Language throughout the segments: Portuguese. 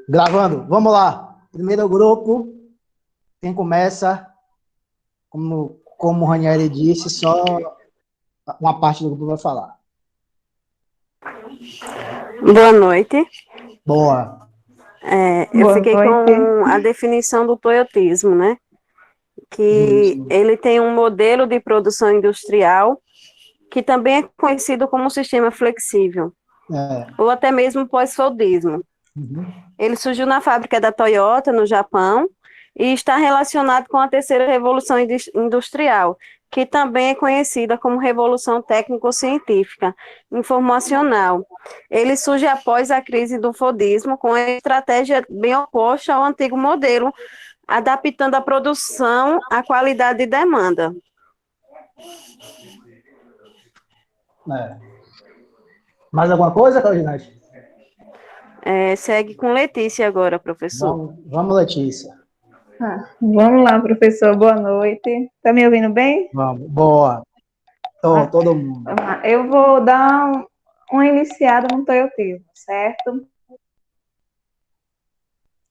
Gravando, vamos lá. Primeiro grupo, quem começa, como o Ranieri disse, só uma parte do grupo vai falar. Boa noite. Boa. Eu Boa fiquei noite. com a definição do toyotismo, né? Que Justo. ele tem um modelo de produção industrial que também é conhecido como sistema flexível, É. ou até mesmo pós-Fordismo. Uhum. Ele surgiu na fábrica da Toyota, no Japão, e está relacionado com a terceira revolução industrial, que também é conhecida como Revolução Técnico-Científica Informacional. Ele surge após a crise do Fordismo, com a estratégia bem oposta ao antigo modelo, adaptando a produção à qualidade e demanda. É. Mais alguma coisa, Claudinete? Segue com Letícia agora, professor. Vamos, Letícia. Vamos lá, professor. Boa noite. Tá me ouvindo bem? Vamos. Boa. Todo mundo. Vamos lá. Eu vou dar uma iniciada no toyotismo, certo?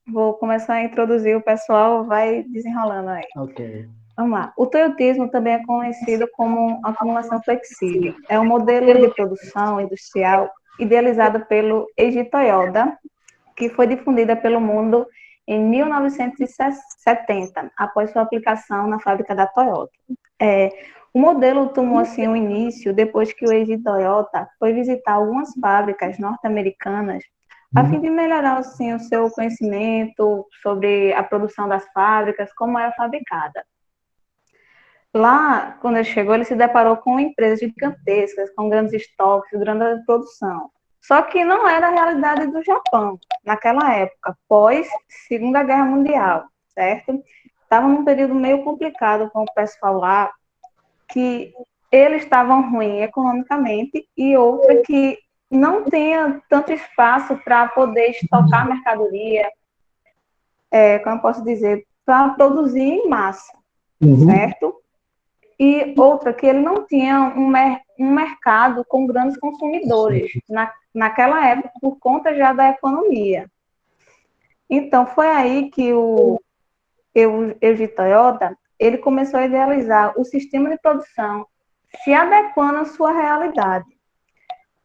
Vou começar a introduzir, o pessoal vai desenrolando aí. Ok. Vamos lá. O toyotismo também é conhecido como acumulação flexível. É um modelo de produção industrial idealizado pelo Eiji Toyoda, que foi difundida pelo mundo em 1970, após sua aplicação na fábrica da Toyota. O modelo tomou assim o início depois que o Eiji Toyota foi visitar algumas fábricas norte-americanas a fim de melhorar assim, o seu conhecimento sobre a produção das fábricas, como era fabricada. Lá, quando ele chegou, ele se deparou com empresas gigantescas, com grandes estoques, grande produção. Só que não era a realidade do Japão naquela época, pós Segunda Guerra Mundial, certo? Estava num período meio complicado com o pessoal lá, que eles estavam ruins economicamente e outra que não tinha tanto espaço para poder estocar mercadoria, como eu posso dizer, para produzir em massa, certo? E outra, que ele não tinha um mercado com grandes consumidores naquela época, por conta já da economia. Então, foi aí que o Eiji Toyota, ele começou a idealizar o sistema de produção se adequando à sua realidade.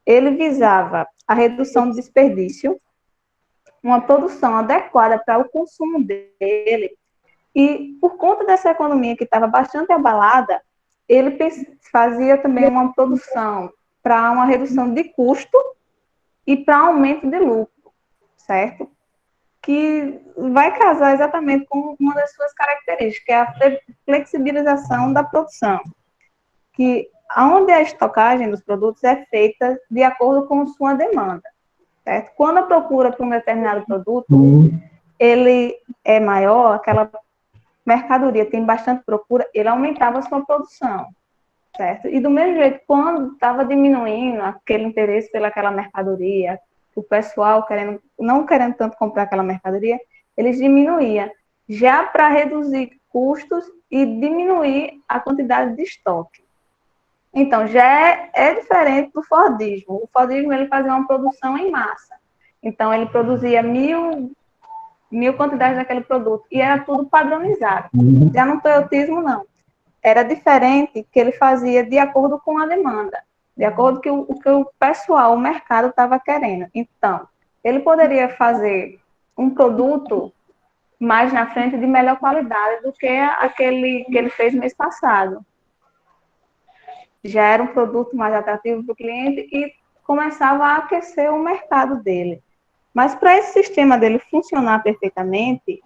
Ele visava a redução do desperdício, uma produção adequada para o consumo dele, e por conta dessa economia que estava bastante abalada, ele fazia também uma produção para uma redução de custo e para aumento de lucro, certo? Que vai casar exatamente com uma das suas características, que é a flexibilização da produção, que onde a estocagem dos produtos é feita de acordo com sua demanda, certo? Quando a procura por um determinado produto, ele é maior, aquela mercadoria tem bastante procura, ele aumentava a sua produção, certo? E do mesmo jeito, quando estava diminuindo aquele interesse pelaquela mercadoria, o pessoal não querendo tanto comprar aquela mercadoria, eles diminuíam, já para reduzir custos e diminuir a quantidade de estoque. Então, já é diferente do Fordismo. O Fordismo, ele fazia uma produção em massa. Então, ele produzia mil quantidades daquele produto, e era tudo padronizado. Já no toyotismo, não. Era diferente, que ele fazia de acordo com a demanda, de acordo com o que o pessoal, o mercado estava querendo. Então, ele poderia fazer um produto mais na frente de melhor qualidade do que aquele que ele fez mês passado. Já era um produto mais atrativo para o cliente e começava a aquecer o mercado dele. Mas para esse sistema dele funcionar perfeitamente,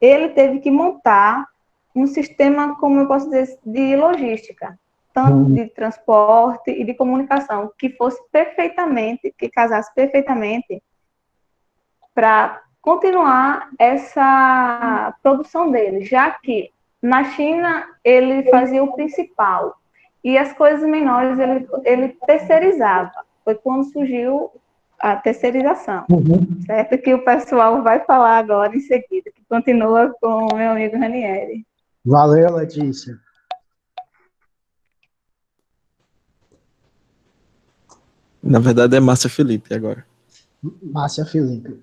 ele teve que montar um sistema, como eu posso dizer, de logística, tanto de transporte e de comunicação, que fosse perfeitamente, que casasse perfeitamente para continuar essa produção dele, já que na China ele fazia o principal e as coisas menores ele terceirizava. Foi quando surgiu a terceirização, certo? Que o pessoal vai falar agora em seguida, que continua com o meu amigo Ranieri. Valeu, Letícia. Na verdade é Márcia Felipe agora. Márcia Felipe.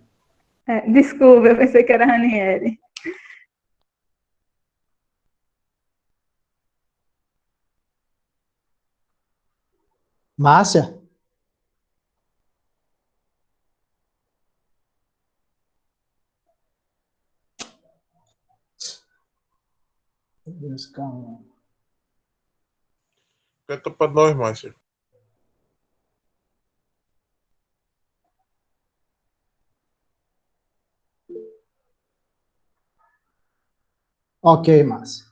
Desculpa, eu pensei que era Ranieri. Márcia? Meu Deus, calma. Canta para nós, Márcia. Ok, Márcia.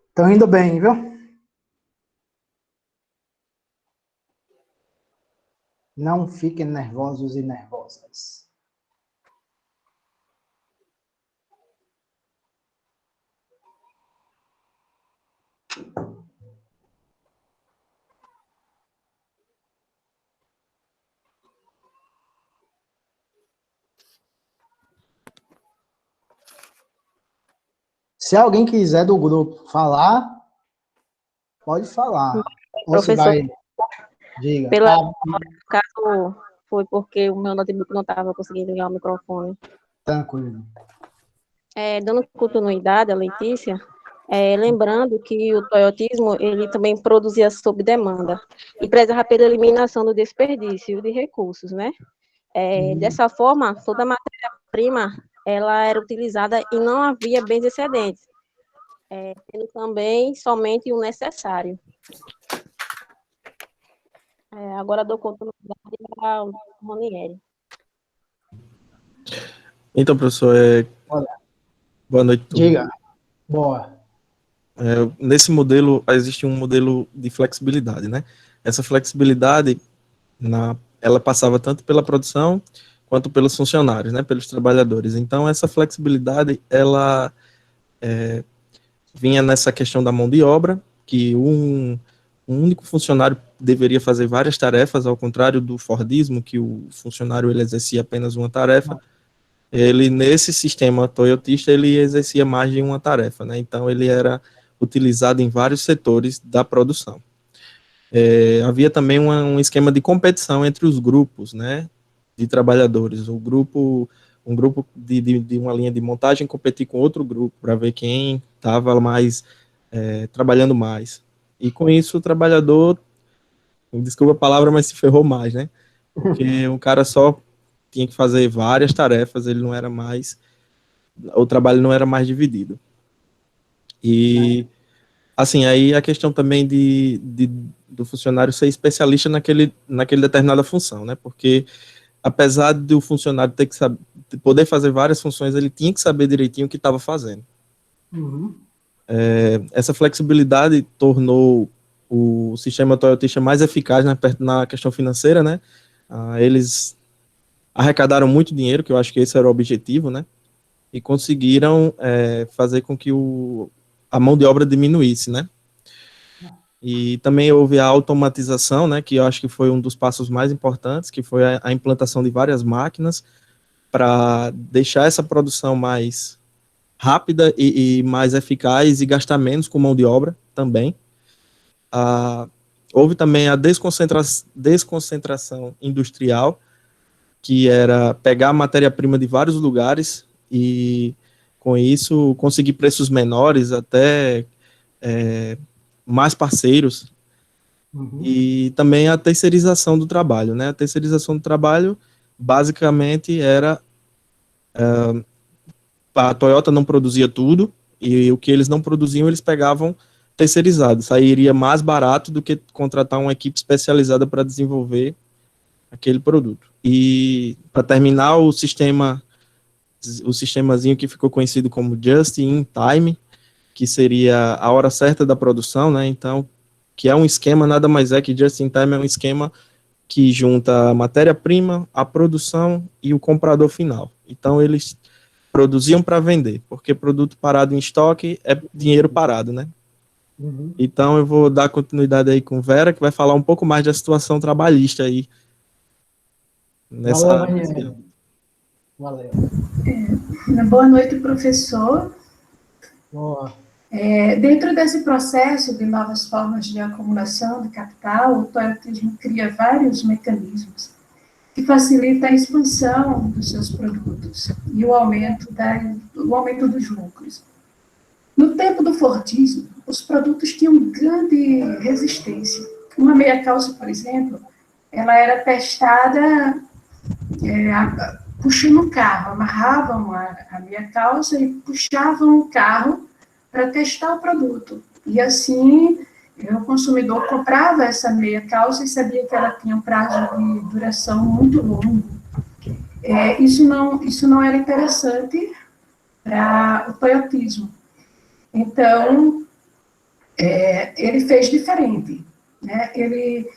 Estão indo bem, viu? Não fiquem nervosos e nervosas. Se alguém quiser do grupo falar, pode falar. Ou se Professor, vai... Diga. pela caso foi porque o meu notebook não estava conseguindo ligar o microfone. Tranquilo. Dando continuidade à Letícia, lembrando que o toyotismo ele também produzia sob demanda e prezava pela eliminação do desperdício de recursos, né? Dessa forma, toda a matéria-prima ela era utilizada e não havia bens excedentes, tendo também somente o necessário. Agora dou continuidade ao Ranieri. Então, professor, boa noite. Diga. Boa. Nesse modelo, existe um modelo de flexibilidade, né? Essa flexibilidade, ela passava tanto pela produção quanto pelos funcionários, né? Pelos trabalhadores. Então, essa flexibilidade, ela vinha nessa questão da mão de obra, que um único funcionário deveria fazer várias tarefas, ao contrário do Fordismo, que o funcionário ele exercia apenas uma tarefa. Ele, nesse sistema toyotista, ele exercia mais de uma tarefa, né? Então, ele era utilizado em vários setores da produção. Havia também um esquema de competição entre os grupos, né, de trabalhadores. Um grupo de uma linha de montagem competir com outro grupo para ver quem estava mais trabalhando mais. E com isso o trabalhador, desculpa a palavra, mas se ferrou mais, né? Porque um cara só tinha que fazer várias tarefas, ele não era mais, o trabalho não era mais dividido. E assim, aí a questão também do funcionário ser especialista naquele determinada função, né? Porque apesar do funcionário ter que saber, poder fazer várias funções, ele tinha que saber direitinho o que estava fazendo. Uhum. Essa flexibilidade tornou o sistema toyotista mais eficaz na questão financeira, né? Eles arrecadaram muito dinheiro, que eu acho que esse era o objetivo, né? E conseguiram fazer com que a mão de obra diminuísse, né? E também houve a automatização, né, que eu acho que foi um dos passos mais importantes, que foi a implantação de várias máquinas para deixar essa produção mais rápida e mais eficaz e gastar menos com mão de obra também. Houve também a desconcentração industrial, que era pegar a matéria-prima de vários lugares e, com isso, conseguir preços menores, até mais parceiros. Uhum. E também a terceirização do trabalho, né? A terceirização do trabalho, basicamente, era a Toyota não produzia tudo, e o que eles não produziam, eles pegavam terceirizado. Sairia mais barato do que contratar uma equipe especializada para desenvolver aquele produto. E, para terminar, o sistemazinho que ficou conhecido como Just in Time, que seria a hora certa da produção, né? Então, que é um esquema, nada mais é que Just in Time é um esquema que junta a matéria-prima, a produção e o comprador final. Então, eles produziam para vender, porque produto parado em estoque é dinheiro parado, né? Uhum. Então, eu vou dar continuidade aí com Vera, que vai falar um pouco mais da situação trabalhista aí. Valeu, Ranieri. Valeu. Boa noite, professor. Boa. Dentro desse processo de novas formas de acumulação de capital, o toyotismo cria vários mecanismos. que facilita a expansão dos seus produtos e o aumento dos lucros. No tempo do Fordismo, os produtos tinham grande resistência. Uma meia calça, por exemplo, ela era testada puxando o carro, amarravam a meia calça e puxavam o carro para testar o produto. E assim, o consumidor comprava essa meia calça e sabia que ela tinha um prazo de duração muito longo. Isso não era interessante para o toyotismo. Então, ele fez diferente, né? Ele,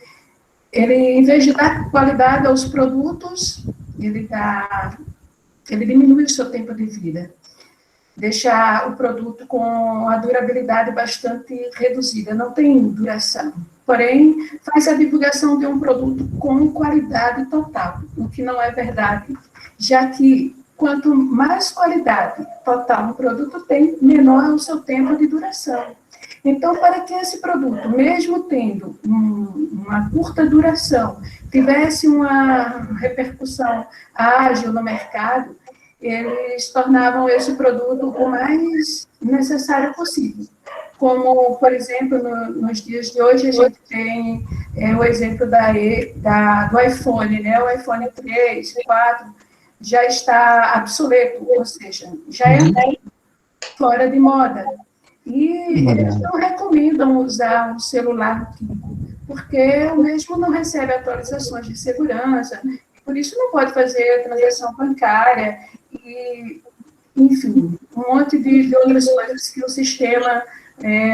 em vez de dar qualidade aos produtos, ele diminui o seu tempo de vida, deixa o produto com a durabilidade bastante reduzida, não tem duração. Porém, faz a divulgação de um produto com qualidade total, o que não é verdade, já que quanto mais qualidade total um produto tem, menor é o seu tempo de duração. Então, para que esse produto, mesmo tendo uma curta duração, tivesse uma repercussão ágil no mercado, eles tornavam esse produto o mais necessário possível. Como, por exemplo, nos dias de hoje, a gente tem o exemplo do iPhone, né? O iPhone 3, 4, já está obsoleto, ou seja, já é fora de moda. E eles não recomendam usar um celular antigo, porque o mesmo não recebe atualizações de segurança, por isso não pode fazer a transação bancária, e, enfim, um monte de outras coisas que o sistema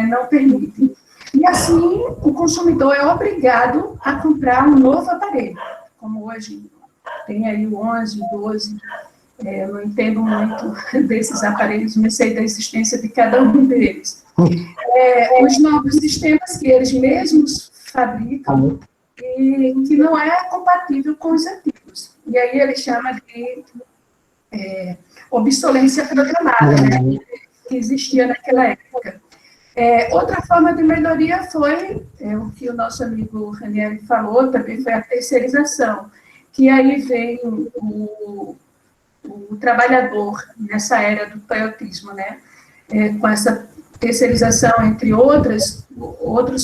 não permite. E assim, o consumidor é obrigado a comprar um novo aparelho, como hoje tem aí o 11, o 12, eu não entendo muito desses aparelhos, mas sei da existência de cada um deles. Os novos sistemas que eles mesmos fabricam e que não é compatível com os antigos. E aí ele chama de obsolescência programada, né, que existia naquela época. Outra forma de melhoria foi o que o nosso amigo Ranieri falou, também foi a terceirização, que aí vem o trabalhador nessa era do toyotismo, né? Com essa terceirização, entre outros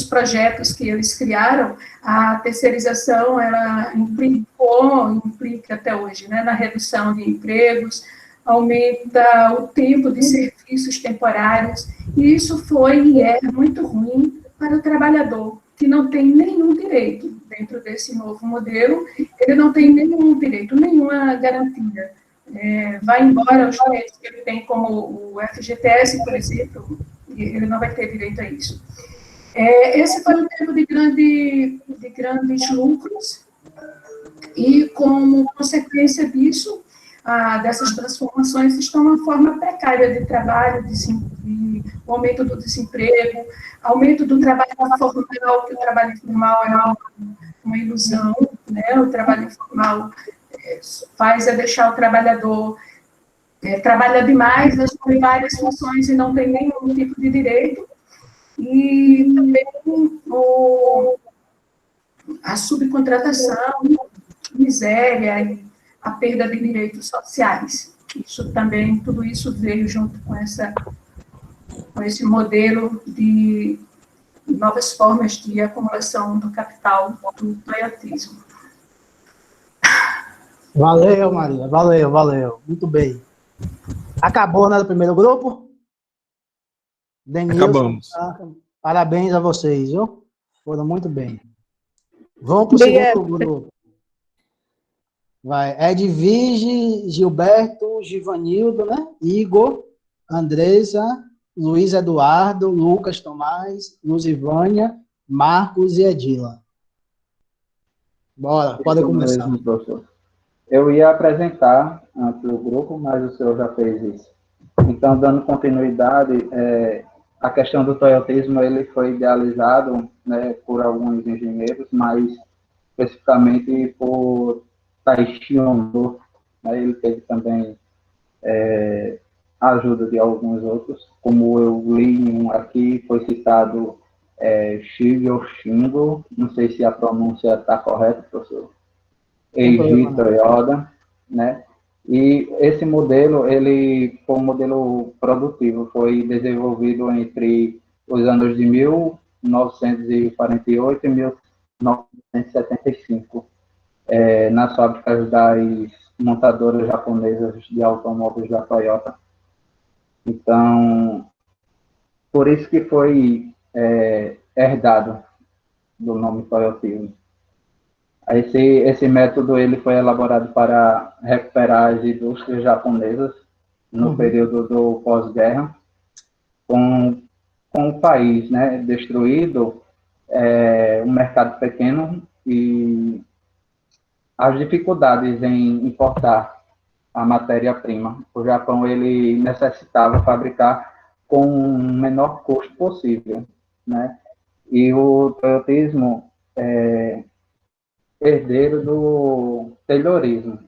projetos que eles criaram, a terceirização, ela implica até hoje, né, na redução de empregos, aumenta o tempo de serviços temporários, e isso foi e é muito ruim para o trabalhador, que não tem nenhum direito dentro desse novo modelo, ele não tem nenhum direito, nenhuma garantia. Vai embora os direitos que ele tem, como o FGTS, por exemplo, e ele não vai ter direito a isso. Esse foi um tempo de grandes lucros, e como consequência disso, dessas transformações, estão uma forma precária de trabalho, o aumento do desemprego, aumento do trabalho informal, que o trabalho informal é uma ilusão, né? O trabalho informal faz deixar o trabalhador trabalha demais, assume várias funções e não tem nenhum tipo de direito, e também a subcontratação, miséria e a perda de direitos sociais. Isso também, tudo isso veio junto com esse modelo de novas formas de acumulação do capital do toyotismo. Valeu, Maria. Valeu. Muito bem. Acabou, né, do primeiro grupo? Denilson, Acabamos. Parabéns a vocês, viu? Foram muito bem. Vamos para o segundo grupo. Vai. Edvige, Gilberto, Givanildo, né? Igor, Andresa, Luiz Eduardo, Lucas Tomás, Luzivânia, Marcos e Edila. Bora, pode começar. Mesmo, professor. Eu ia apresentar antes o grupo, mas o senhor já fez isso. Então, dando continuidade, a questão do toyotismo, ele foi idealizado, né, por alguns engenheiros, mas especificamente por Taishi Ono, né, ele teve também a ajuda de alguns outros, como eu li um aqui, foi citado Shigeru Shingo, não sei se a pronúncia está correta, professor. Sem problema, Eiji não. Toyoda, né? E esse modelo, ele foi um modelo produtivo, foi desenvolvido entre os anos de 1948 e 1975, nas fábricas das montadoras japonesas de automóveis da Toyota. Então, por isso que foi herdado do nome Toyotismo. Esse método ele foi elaborado para recuperar as indústrias japonesas no período do pós-guerra, com o país, né, destruído, um mercado pequeno e as dificuldades em importar a matéria-prima. O Japão ele necessitava fabricar com o menor custo possível, né? E o toyotismo é herdeiro do taylorismo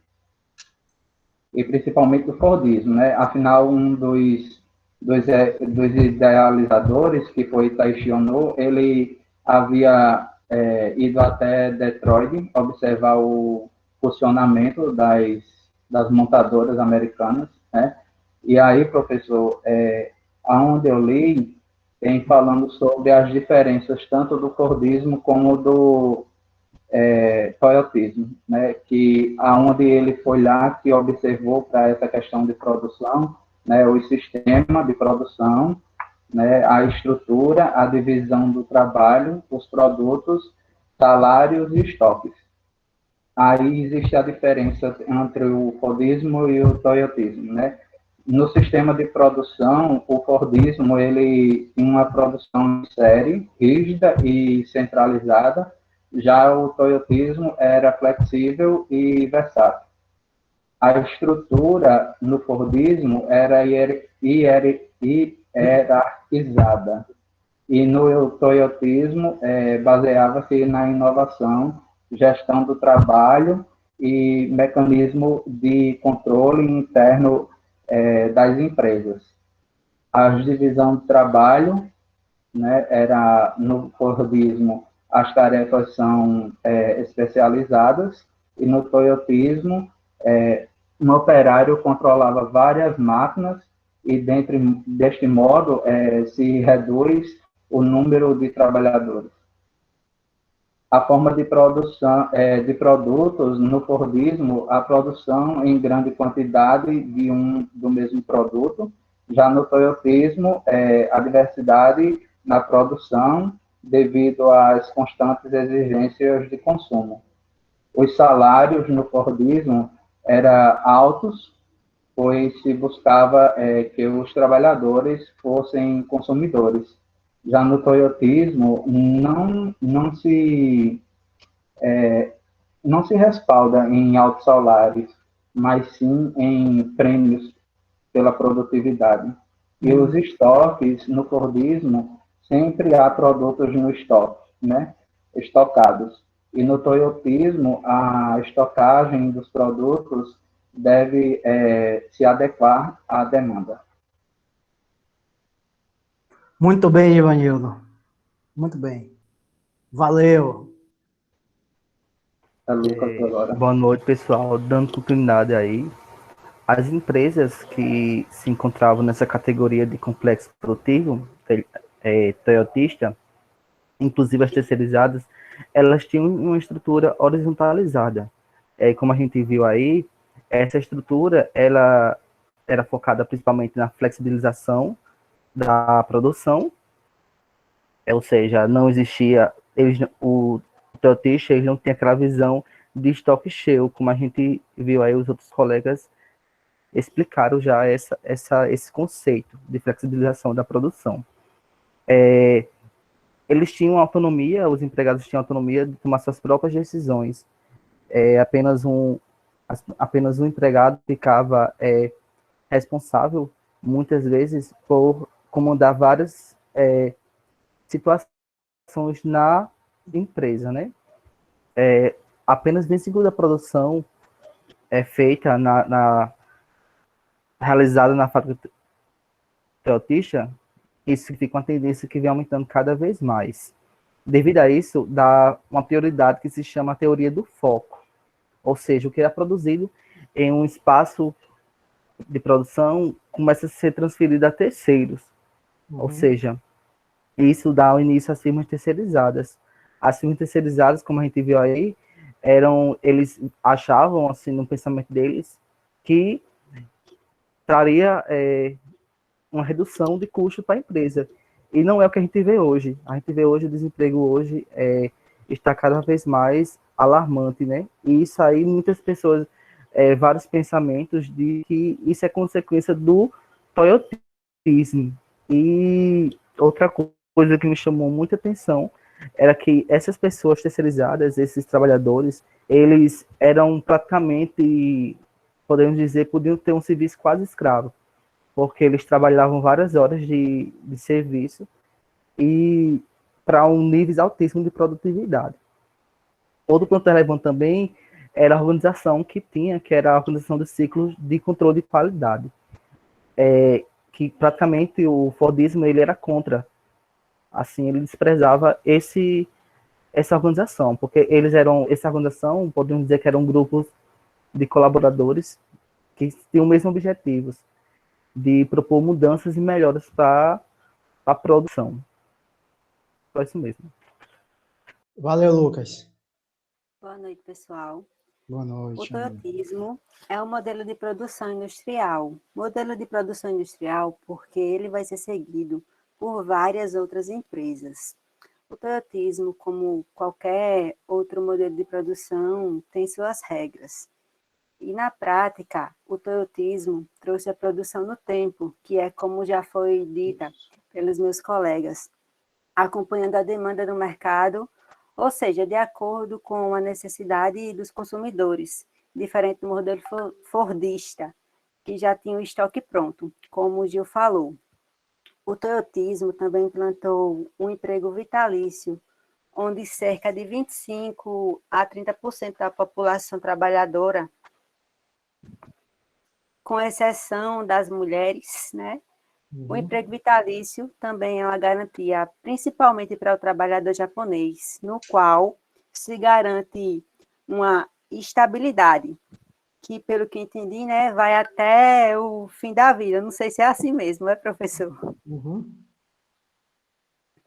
e principalmente do fordismo, né? Afinal, um dos idealizadores, que foi Taishi Ono, ele havia ido até Detroit observar o funcionamento das montadoras americanas, né? E aí, professor, aonde eu li, tem falando sobre as diferenças tanto do fordismo como do toyotismo, né, que aonde ele foi lá que observou para essa questão de produção, né, o sistema de produção, né, a estrutura, a divisão do trabalho, os produtos, salários e estoques. Aí existe a diferença entre o Fordismo e o Toyotismo, né? No sistema de produção, o Fordismo ele tem uma produção em série, rígida e centralizada. Já o Toyotismo era flexível e versátil. A estrutura no Fordismo era hierarquizada. E no Toyotismo baseava-se na inovação, gestão do trabalho e mecanismo de controle interno das empresas. A divisão de trabalho, né, era no Fordismo, as tarefas são especializadas, e no Toyotismo, um operário controlava várias máquinas, e deste modo se reduz o número de trabalhadores. A forma de produção de produtos no Fordismo, a produção em grande quantidade do mesmo produto. Já no Toyotismo, a diversidade na produção devido às constantes exigências de consumo. Os salários no Fordismo eram altos, pois se buscava que os trabalhadores fossem consumidores. Já no toyotismo, não se respalda em altos salários, mas sim em prêmios pela produtividade. E os estoques, no Fordismo, sempre há produtos no estoque, né? Estocados. E no toyotismo, a estocagem dos produtos deve se adequar à demanda. Muito bem, Ivanildo. Muito bem. Valeu. Lucas agora. Boa noite, pessoal. Dando continuidade aí, as empresas que se encontravam nessa categoria de complexo produtivo, toyotista, inclusive as terceirizadas, elas tinham uma estrutura horizontalizada. Como a gente viu aí, essa estrutura ela era focada principalmente na flexibilização da produção, ou seja, não existia, o toyotista não tinha aquela visão de estoque cheio, como a gente viu aí, os outros colegas explicaram já esse conceito de flexibilização da produção. Eles tinham autonomia, os empregados tinham autonomia de tomar suas próprias decisões. Apenas um empregado ficava responsável, muitas vezes, por comandar várias situações na empresa, né? Apenas 25% da produção é feita realizada na fábrica toyotista. Isso significa uma tendência que vem aumentando cada vez mais. Devido a isso, dá uma prioridade que se chama a teoria do foco. Ou seja, o que era produzido em um espaço de produção começa a ser transferido a terceiros. Ou seja, isso dá o início às firmas terceirizadas. As firmas terceirizadas, como a gente viu aí, eles achavam, assim, no pensamento deles, que traria uma redução de custo para a empresa. E não é o que a gente vê hoje. A gente vê hoje, o desemprego hoje está cada vez mais alarmante, né? E isso aí, muitas pessoas, vários pensamentos de que isso é consequência do toyotismo. E outra coisa que me chamou muita atenção era que essas pessoas terceirizadas, esses trabalhadores, eles eram praticamente, podemos dizer, podiam ter um serviço quase escravo, porque eles trabalhavam várias horas de serviço e para níveis altíssimos de produtividade. Outro ponto relevante também era a organização que tinha, que era a organização dos ciclos de controle de qualidade, que praticamente o Fordismo ele era contra, assim, ele desprezava essa organização, porque essa organização, podemos dizer que eram grupos de colaboradores que tinham o mesmo objetivo, de propor mudanças e melhoras para a produção. Só isso mesmo. Valeu, Lucas. Boa noite, pessoal. Boa O noite. toyotismo é um modelo de produção industrial. Modelo de produção industrial porque ele vai ser seguido por várias outras empresas. O toyotismo, como qualquer outro modelo de produção, tem suas regras. E na prática, o toyotismo trouxe a produção no tempo, que é como já foi dita pelos meus colegas, acompanhando a demanda do mercado, ou seja, de acordo com a necessidade dos consumidores, diferente do modelo fordista, que já tinha o estoque pronto, como o Gil falou. O toyotismo também implantou um emprego vitalício, onde cerca de 25 a 30% da população trabalhadora, com exceção das mulheres, né? O emprego vitalício também é uma garantia, principalmente para o trabalhador japonês, no qual se garante uma estabilidade, que, pelo que entendi, né, vai até o fim da vida. Não sei se é assim mesmo, não é, professor?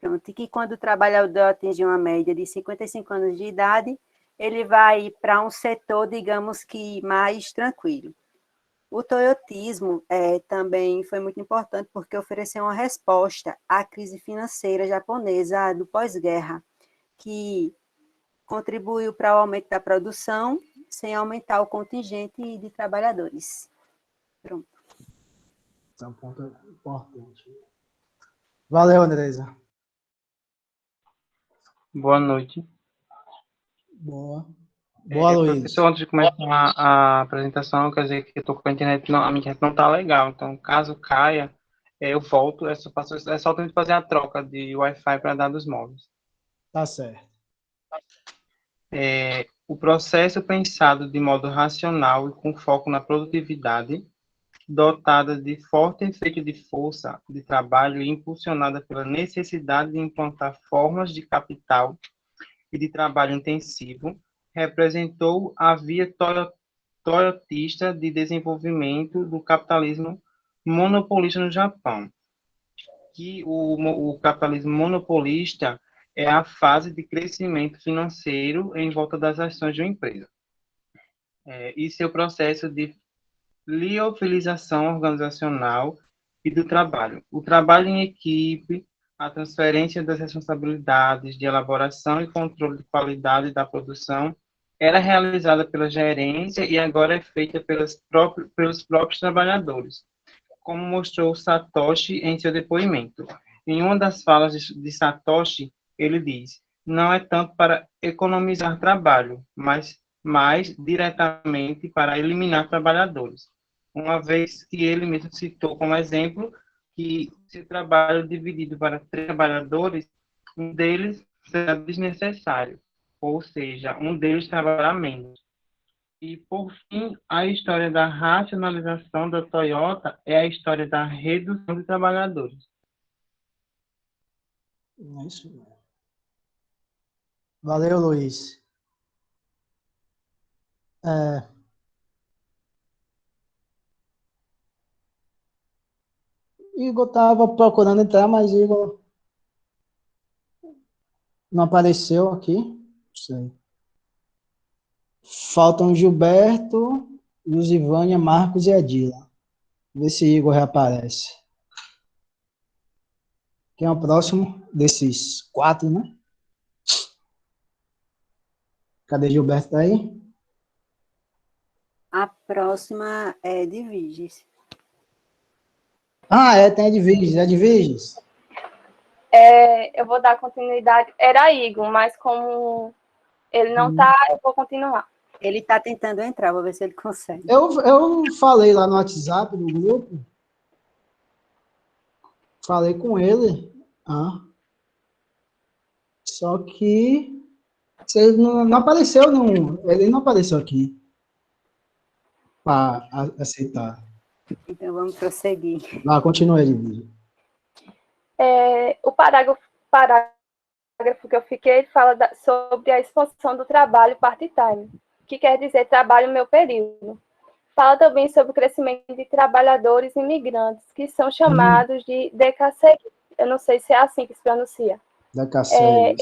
Pronto, e que quando o trabalhador atinge uma média de 55 anos de idade, ele vai para um setor, digamos que mais tranquilo. O toyotismo também foi muito importante porque ofereceu uma resposta à crise financeira japonesa do pós-guerra, que contribuiu para o aumento da produção sem aumentar o contingente de trabalhadores. Pronto. Esse é um ponto importante. Valeu, Andresa. Boa noite. Boa. Boa, Luiz. Professor, antes de começar a apresentação, quer dizer que eu estou com a internet, a minha internet não está legal, então caso caia, eu volto, é só tentar fazer a troca de Wi-Fi para dados móveis. Tá certo. O processo pensado de modo racional e com foco na produtividade, dotada de forte efeito de força de trabalho e impulsionada pela necessidade de implantar formas de capital e de trabalho intensivo, representou a via toyotista de desenvolvimento do capitalismo monopolista no Japão. Que o capitalismo monopolista é a fase de crescimento financeiro em volta das ações de uma empresa. E seu processo de liofilização organizacional e do trabalho. O trabalho em equipe, a transferência das responsabilidades de elaboração e controle de qualidade da produção era realizada pela gerência e agora é feita pelos próprios trabalhadores, como mostrou Satoshi em seu depoimento. Em uma das falas de Satoshi, ele diz: não é tanto para economizar trabalho, mas mais diretamente para eliminar trabalhadores. Uma vez que ele mesmo citou como exemplo que se o trabalho dividido para 3 trabalhadores, um deles será desnecessário, ou seja, um deles trabalhará menos. E, por fim, a história da racionalização da Toyota é a história da redução de trabalhadores. É isso mesmo. Valeu, Luiz. É, Igor tava procurando entrar, mas Igor não apareceu aqui. Não sei. Faltam Gilberto, Luzivânia, Marcos e Adila. Vê se Igor reaparece. Quem é o próximo desses 4, né? Cadê Gilberto? Tá aí? A próxima é de Vigis. Ah, tem a de Virgis. A de Virgis. Eu vou dar continuidade. Era Igor, mas como ele não está, eu vou continuar. Ele está tentando entrar, vou ver se ele consegue. Eu falei lá no WhatsApp do grupo. Falei com ele. Só que ele não apareceu, não. Ele não apareceu aqui para aceitar. Então vamos prosseguir. Lá, continua aí, vídeo. O parágrafo que eu fiquei fala sobre a expansão do trabalho part-time, que quer dizer trabalho meu período. Fala também sobre o crescimento de trabalhadores imigrantes, que são chamados de DKCI. Eu não sei se é assim que se pronuncia. DKCI.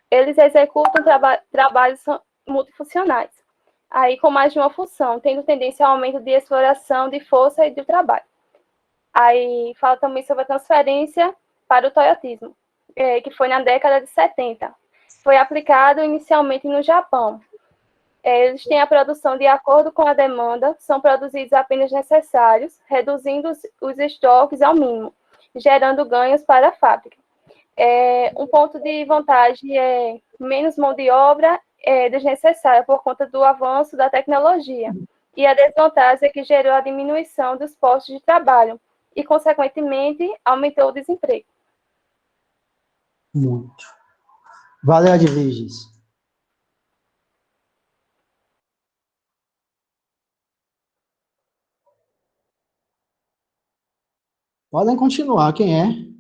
Eles executam trabalhos multifuncionais, aí com mais de uma função, tendo tendência ao aumento de exploração de força e de trabalho. Aí fala também sobre a transferência para o toyotismo, que foi na década de 70. Foi aplicado inicialmente no Japão. Eles têm a produção de acordo com a demanda, são produzidos apenas necessários, reduzindo os estoques ao mínimo, gerando ganhos para a fábrica. Um ponto de vantagem é menos mão de obra desnecessária por conta do avanço da tecnologia. E a desvantagem é que gerou a diminuição dos postos de trabalho e, consequentemente, aumentou o desemprego. Muito. Valeu, Adviges. Podem continuar, quem é?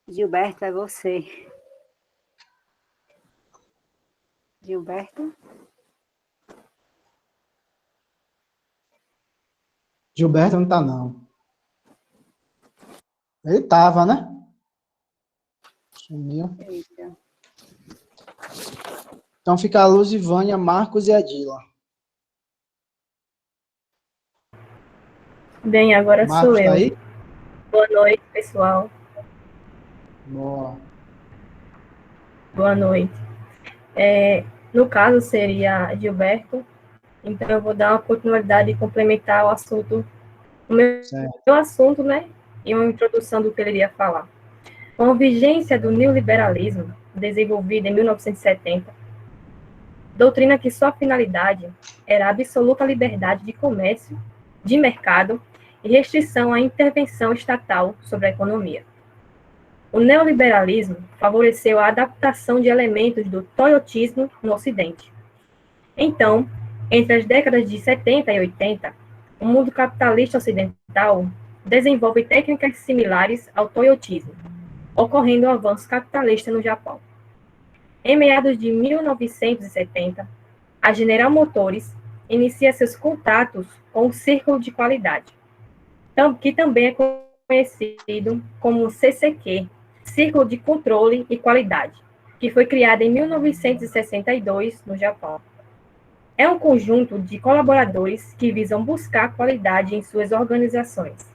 Gilberto, é você. Gilberto? Gilberto não tá, não. Ele tava, né? Sumiu. Eita. Então fica a Luzivânia, Marcos e Adila. Bem, agora Marcos sou eu. Tá aí? Boa noite, pessoal. Boa. Boa noite. No caso, seria Gilberto. Então, eu vou dar uma continuidade e complementar o assunto, o meu assunto, né? E uma introdução do que ele iria falar. Com a vigência do neoliberalismo, desenvolvido em 1970, doutrina que sua finalidade era a absoluta liberdade de comércio, de mercado e restrição à intervenção estatal sobre a economia. O neoliberalismo favoreceu a adaptação de elementos do toyotismo no Ocidente. Então, entre as décadas de 70 e 80, o mundo capitalista ocidental desenvolve técnicas similares ao toyotismo, ocorrendo o avanço capitalista no Japão. Em meados de 1970, a General Motors inicia seus contatos com o Círculo de Qualidade, que também é conhecido como CCQ, Círculo de Controle e Qualidade, que foi criado em 1962 no Japão. É um conjunto de colaboradores que visam buscar qualidade em suas organizações.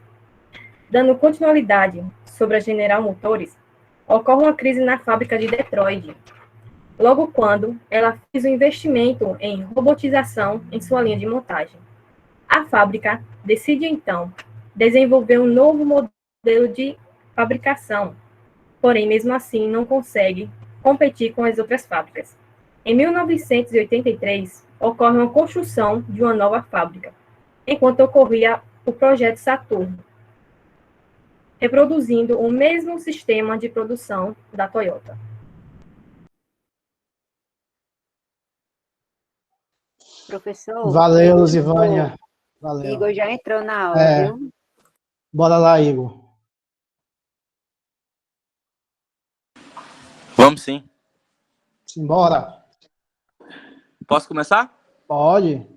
Dando continuidade sobre a General Motors, ocorre uma crise na fábrica de Detroit, logo quando ela fez um investimento em robotização em sua linha de montagem. A fábrica decide, então, desenvolver um novo modelo de fabricação, porém, mesmo assim, não consegue competir com as outras fábricas. Em 1983, ocorre uma construção de uma nova fábrica, enquanto ocorria o projeto Saturno, reproduzindo o mesmo sistema de produção da Toyota. Professor? Valeu, Luzivânia. Valeu. Igor já entrou na aula, viu? Bora lá, Igor. Vamos sim. Simbora. Posso começar? Pode.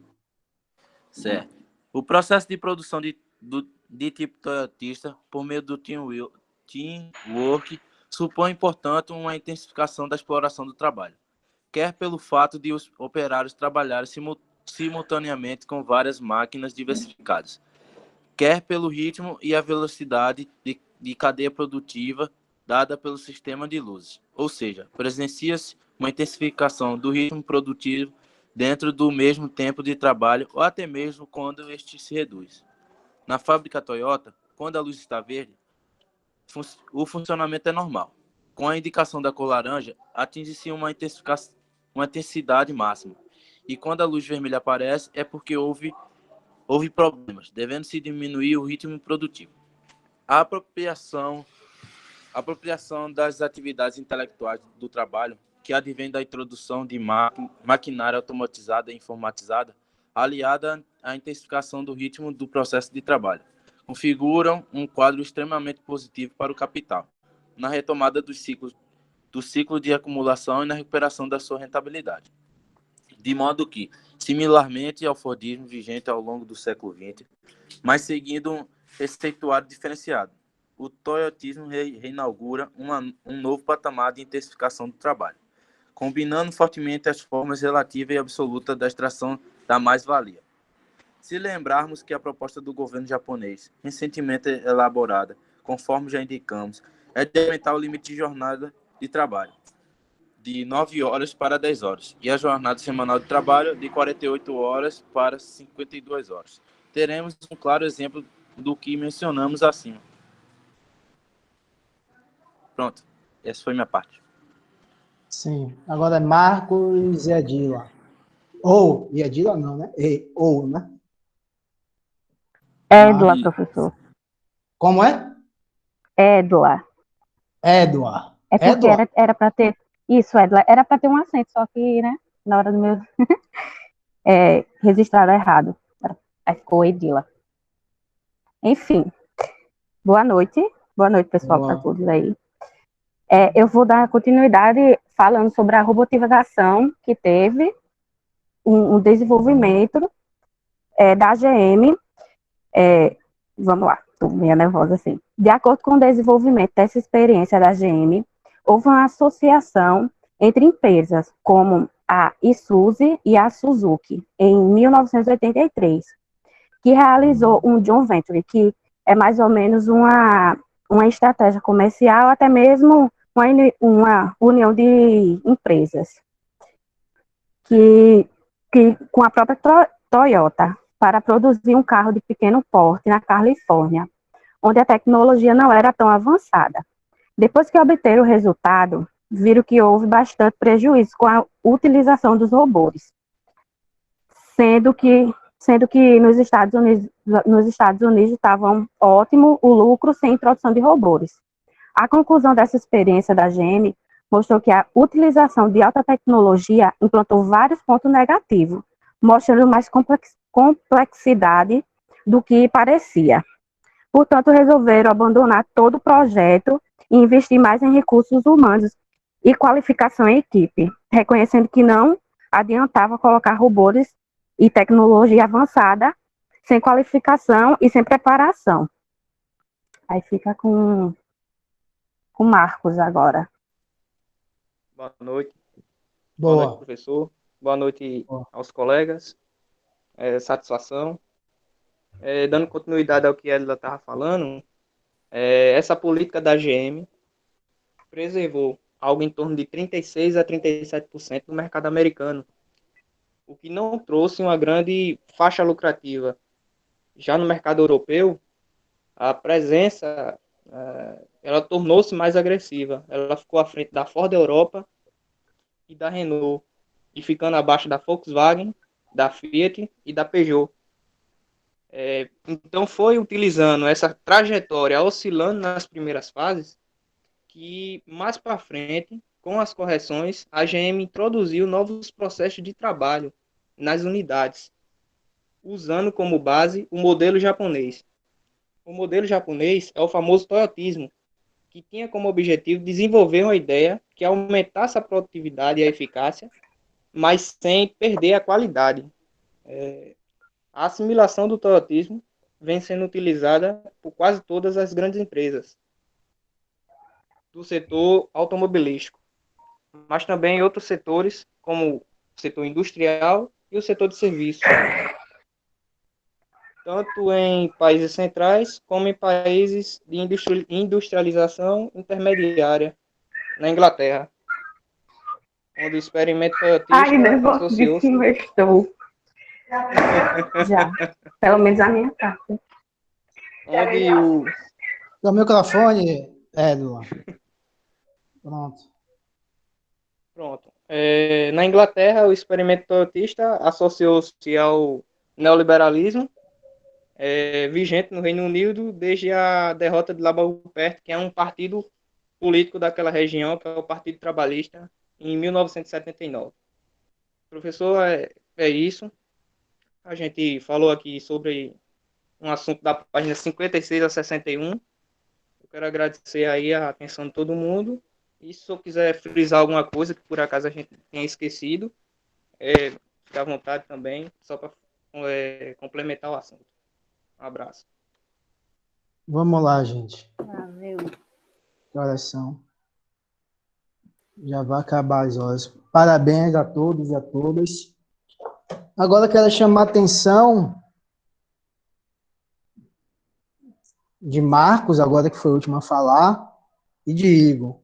Certo. O processo de produção de tipo toyotista, por meio do teamwork, supõe, portanto, uma intensificação da exploração do trabalho, quer pelo fato de os operários trabalharem simultaneamente com várias máquinas diversificadas, quer pelo ritmo e a velocidade de cadeia produtiva dada pelo sistema de luzes. Ou seja, presencia-se uma intensificação do ritmo produtivo dentro do mesmo tempo de trabalho ou até mesmo quando este se reduz. Na fábrica Toyota, quando a luz está verde, o funcionamento é normal. Com a indicação da cor laranja, atinge-se uma intensidade máxima. E quando a luz vermelha aparece, é porque houve problemas, devendo-se diminuir o ritmo produtivo. A apropriação das atividades intelectuais do trabalho, que advém da introdução de maquinária automatizada e informatizada, aliada à intensificação do ritmo do processo de trabalho, configuram um quadro extremamente positivo para o capital, na retomada do ciclo de acumulação e na recuperação da sua rentabilidade. De modo que, similarmente ao Fordismo vigente ao longo do século XX, mas seguindo um receituário diferenciado, o toyotismo reinaugura um novo patamar de intensificação do trabalho, combinando fortemente as formas relativa e absoluta da extração da mais-valia. Se lembrarmos que a proposta do governo japonês, recentemente elaborada, conforme já indicamos, é de aumentar o limite de jornada de trabalho de 9 horas para 10 horas e a jornada semanal de trabalho de 48 horas para 52 horas. Teremos um claro exemplo do que mencionamos acima. Pronto, essa foi minha parte. Sim. Agora é Marcos e Edila. Ou, e Edila não, né? Ou, né? Edla, Marcos. professor. Como é? Edla. Edla. É porque Edla? era para ter. Isso, Edla. Era para ter um acento, só que, né? Na hora do meu. Registraram errado. Aí ficou Edila. Enfim. Boa noite. Boa noite, pessoal, para todos aí. Eu vou dar continuidade falando sobre a robotização que teve um desenvolvimento da GM. Vamos lá, estou meio nervosa assim. De acordo com o desenvolvimento dessa experiência da GM, houve uma associação entre empresas como a Isuzu e a Suzuki, em 1983, que realizou um joint venture, que é mais ou menos uma estratégia comercial, até mesmo uma união de empresas, que com a própria Toyota, para produzir um carro de pequeno porte na Califórnia, onde a tecnologia não era tão avançada. Depois que obteram o resultado, viram que houve bastante prejuízo com a utilização dos robôs, sendo que nos Estados Unidos estava ótimo o lucro sem introdução de robôs. A conclusão dessa experiência da GM mostrou que a utilização de alta tecnologia implantou vários pontos negativos, mostrando mais complexidade do que parecia. Portanto, resolveram abandonar todo o projeto e investir mais em recursos humanos e qualificação em equipe, reconhecendo que não adiantava colocar robôs e tecnologia avançada sem qualificação e sem preparação. Aí fica com Marcos agora. Boa noite. Boa noite, professor. Boa noite aos colegas. Satisfação. Dando continuidade ao que ela estava falando, essa política da GM preservou algo em torno de 36% a 37% do mercado americano, o que não trouxe uma grande faixa lucrativa. Já no mercado europeu, a presença ela tornou-se mais agressiva. Ela ficou à frente da Ford Europa e da Renault, e ficando abaixo da Volkswagen, da Fiat e da Peugeot. Então foi utilizando essa trajetória, oscilando nas primeiras fases, que mais para frente, com as correções, a GM introduziu novos processos de trabalho nas unidades, usando como base o modelo japonês, O modelo japonês é o famoso toyotismo, que tinha como objetivo desenvolver uma ideia que aumentasse a produtividade e a eficácia, mas sem perder a qualidade. A assimilação do toyotismo vem sendo utilizada por quase todas as grandes empresas do setor automobilístico, mas também em outros setores, como o setor industrial e o setor de serviços, tanto em países centrais como em países de industrialização intermediária, na Inglaterra, onde o experimento Ai, toyotista nervosíssima associou-se... estou. Já. Pelo menos a minha parte. Onde o... O microfone, Edula. Pronto. Pronto. Na Inglaterra, o experimento toyotista associou-se ao neoliberalismo, vigente no Reino Unido desde a derrota de Labour-Party, que é um partido político daquela região, que é o Partido Trabalhista, em 1979. Professor, é isso. A gente falou aqui sobre um assunto da página 56 a 61. Eu quero agradecer aí a atenção de todo mundo. E se eu quiser frisar alguma coisa que por acaso a gente tenha esquecido, fica à vontade também, só para complementar o assunto. Um abraço. Vamos lá, gente. Valeu. Que horas são? Já vai acabar as horas. Parabéns a todos e a todas. Agora eu quero chamar a atenção de Marcos, agora que foi o último a falar, e de Igor.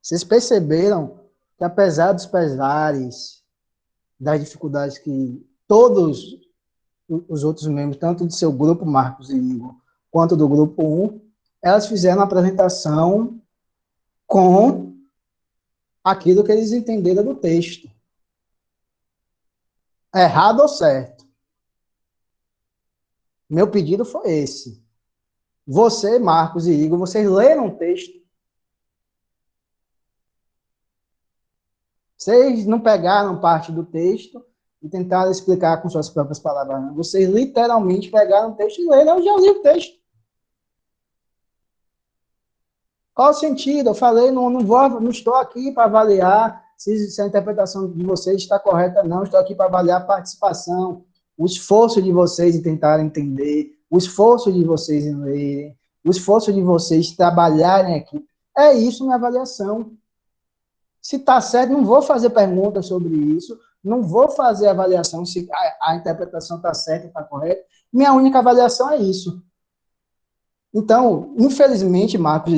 Vocês perceberam que, apesar dos pesares, das dificuldades que todos os outros membros, tanto do seu grupo, Marcos e Igor, quanto do grupo 1, elas fizeram a apresentação com aquilo que eles entenderam do texto. Errado ou certo? Meu pedido foi esse. Você, Marcos e Igor, vocês leram o texto. Vocês não pegaram parte do texto e tentaram explicar com suas próprias palavras. Não. Vocês literalmente pegaram o texto e leram. Eu já li o texto. Qual o sentido? Eu falei, não estou aqui para avaliar se a interpretação de vocês está correta ou não. Estou aqui para avaliar a participação, o esforço de vocês em tentar entender, o esforço de vocês em lerem, o esforço de vocês trabalharem aqui. É isso minha avaliação. Se está certo, não vou fazer perguntas sobre isso, não vou fazer avaliação se a interpretação está certa, está correta. Minha única avaliação é isso. Então, infelizmente, Marcos,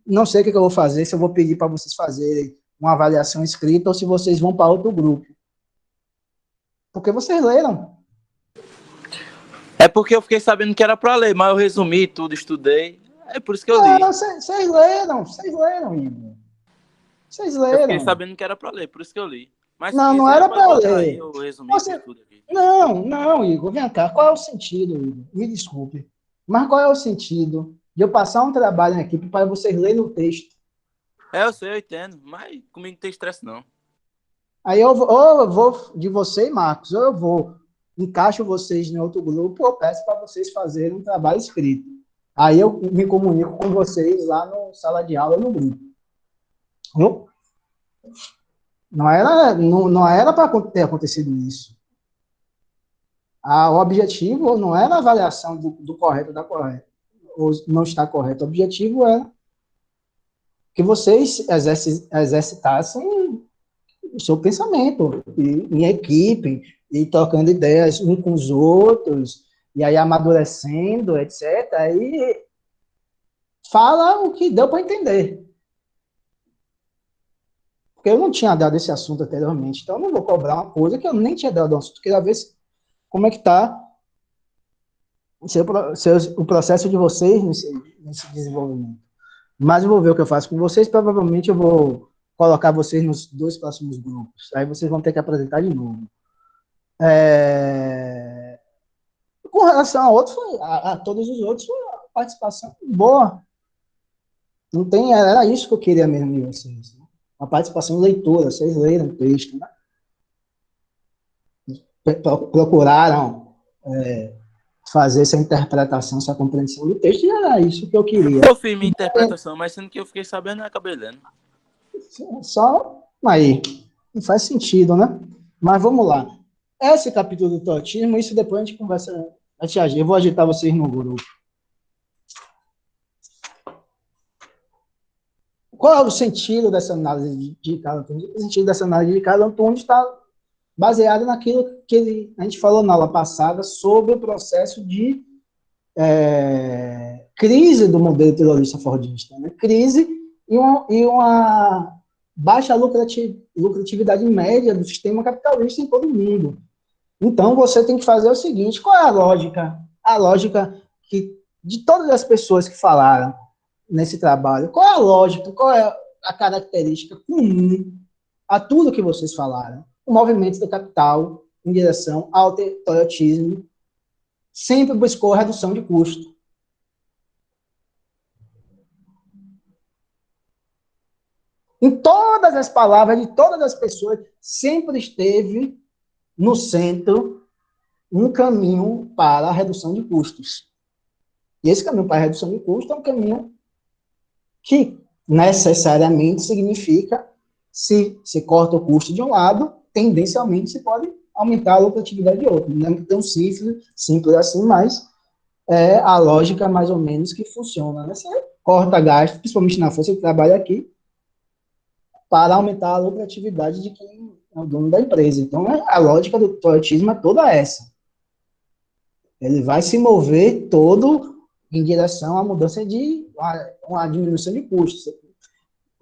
não sei o que eu vou fazer, se eu vou pedir para vocês fazerem uma avaliação escrita ou se vocês vão para outro grupo. Porque vocês leram. É porque eu fiquei sabendo que era para ler, mas eu resumi tudo, estudei. É por isso que eu li. Vocês leram, Igor. Vocês leram. Eu fiquei sabendo que era para ler, por isso que eu li. Mas não era para ler. Aí, eu resumi tudo aqui. Não, Igor, vem cá. Qual é o sentido, Igor? Me desculpe. Mas qual é o sentido de eu passar um trabalho na equipe para vocês lerem o texto? Eu sei, eu entendo, mas comigo não tem estresse, não. Aí eu vou de você e Marcos, ou eu vou, encaixo vocês em outro grupo, ou peço para vocês fazerem um trabalho escrito. Aí eu me comunico com vocês lá na sala de aula, no grupo. Não era para ter acontecido isso. O objetivo não era a avaliação do correto ou da correta, ou não está correto. O objetivo era que vocês exercitassem o seu pensamento, em equipe, e trocando ideias uns com os outros, e aí amadurecendo, etc. Aí fala o que deu para entender. Porque eu não tinha dado esse assunto anteriormente, então eu não vou cobrar uma coisa que eu nem tinha dado um assunto. Queria ver como é que está o processo de vocês nesse desenvolvimento. Mas eu vou ver o que eu faço com vocês. Provavelmente eu vou colocar vocês nos 2 próximos grupos. Aí vocês vão ter que apresentar de novo. Com relação a todos os outros, foi uma participação boa. Não tem, era isso que eu queria mesmo de vocês. Né? Uma participação em leitura, vocês leram o texto, né? Procuraram fazer essa interpretação, essa compreensão do texto, e era isso que eu queria. Eu fiz minha interpretação, mas sendo que eu fiquei sabendo, eu acabei lendo. Só aí, não faz sentido, né? Mas vamos lá. Esse capítulo do totismo, isso depois a gente conversa. Eu vou agitar vocês no grupo. Qual é o sentido dessa análise de Carl Antunes? O sentido dessa análise de Carl Antunes está baseado naquilo que a gente falou na aula passada sobre o processo de crise do modelo terrorista fordista, né? Crise e uma baixa lucratividade média do sistema capitalista em todo o mundo. Então, você tem que fazer o seguinte, qual é a lógica? A lógica que, de todas as pessoas que falaram nesse trabalho, qual é a lógica, qual é a característica comum a tudo que vocês falaram? O movimento do capital em direção ao toyotismo sempre buscou a redução de custo. Em todas as palavras de todas as pessoas, sempre esteve no centro um caminho para a redução de custos. E esse caminho para a redução de custos é um caminho que necessariamente significa, se corta o custo de um lado, tendencialmente se pode aumentar a lucratividade de outro. Não é tão simples assim, mas é a lógica mais ou menos que funciona. Né? Você corta gasto, principalmente na força de trabalho aqui, para aumentar a lucratividade de quem é o dono da empresa. Então, a lógica do toyotismo é toda essa. Ele vai se mover todo em direção à mudança de uma diminuição de custos.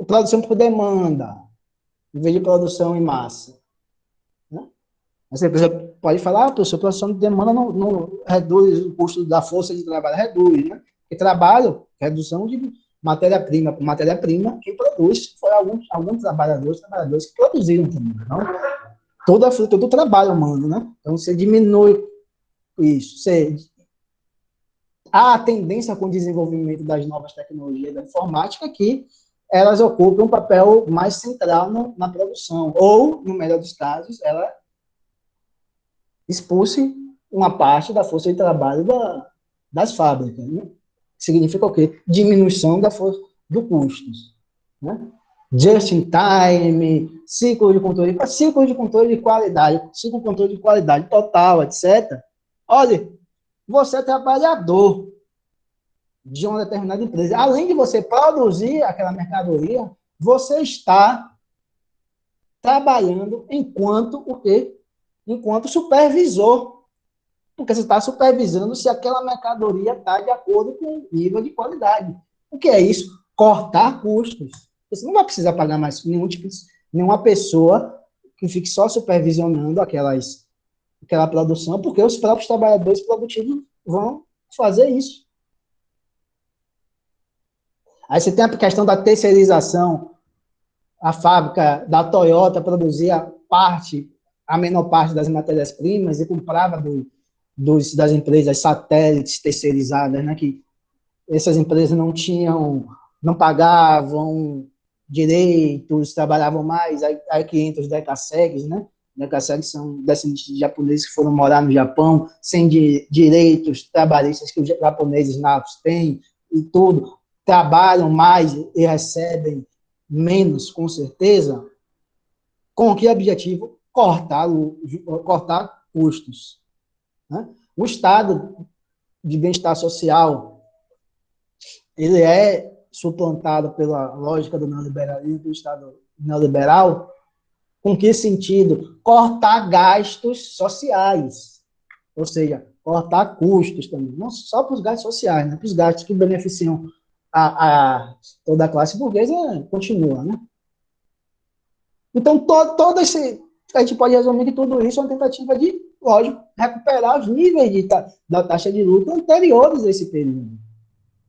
Produção por demanda, em vez de produção em massa. Né? Essa empresa pode falar, professor, produção de demanda não reduz o custo da força de trabalho, reduz, né? Porque trabalho, redução de matéria-prima por matéria-prima, quem produz foi alguns trabalhadores que produziram também. Então, toda a fruta do trabalho humano, né? Então, você diminui isso. Há a tendência com o desenvolvimento das novas tecnologias da informática que elas ocupam um papel mais central na produção, ou, no melhor dos casos, ela expulse uma parte da força de trabalho das fábricas, né? Significa o quê? Diminuição da força do custos. Né? Just in time, ciclo de controle de qualidade, ciclo de controle de qualidade total, etc. Olha, você é trabalhador de uma determinada empresa. Além de você produzir aquela mercadoria, você está trabalhando enquanto o quê? Enquanto supervisor. Porque você está supervisando se aquela mercadoria está de acordo com o nível de qualidade. O que é isso? Cortar custos. Você não vai precisar pagar mais nenhuma pessoa que fique só supervisionando aquela produção, porque os próprios trabalhadores produtivos vão fazer isso. Aí você tem a questão da terceirização. A fábrica da Toyota produzia a menor parte das matérias-primas e comprava das empresas satélites terceirizadas, né, que essas empresas não pagavam direitos, trabalhavam mais, aí que entra os decassegues, né, decassegues são descendentes de japoneses que foram morar no Japão, sem direitos trabalhistas que os japoneses natos têm, e tudo, trabalham mais e recebem menos, com certeza, com que objetivo? Cortar custos. Né? O estado de bem-estar social, ele é suplantado pela lógica do neoliberalismo, do estado neoliberal. Com que sentido? Cortar gastos sociais, ou seja, cortar custos também, não só para os gastos sociais, né? Para os gastos que beneficiam toda a classe burguesa, continua, né? Então, todo esse... A gente pode resumir que tudo isso é uma tentativa de, lógico, recuperar os níveis da taxa de lucro anteriores a esse período.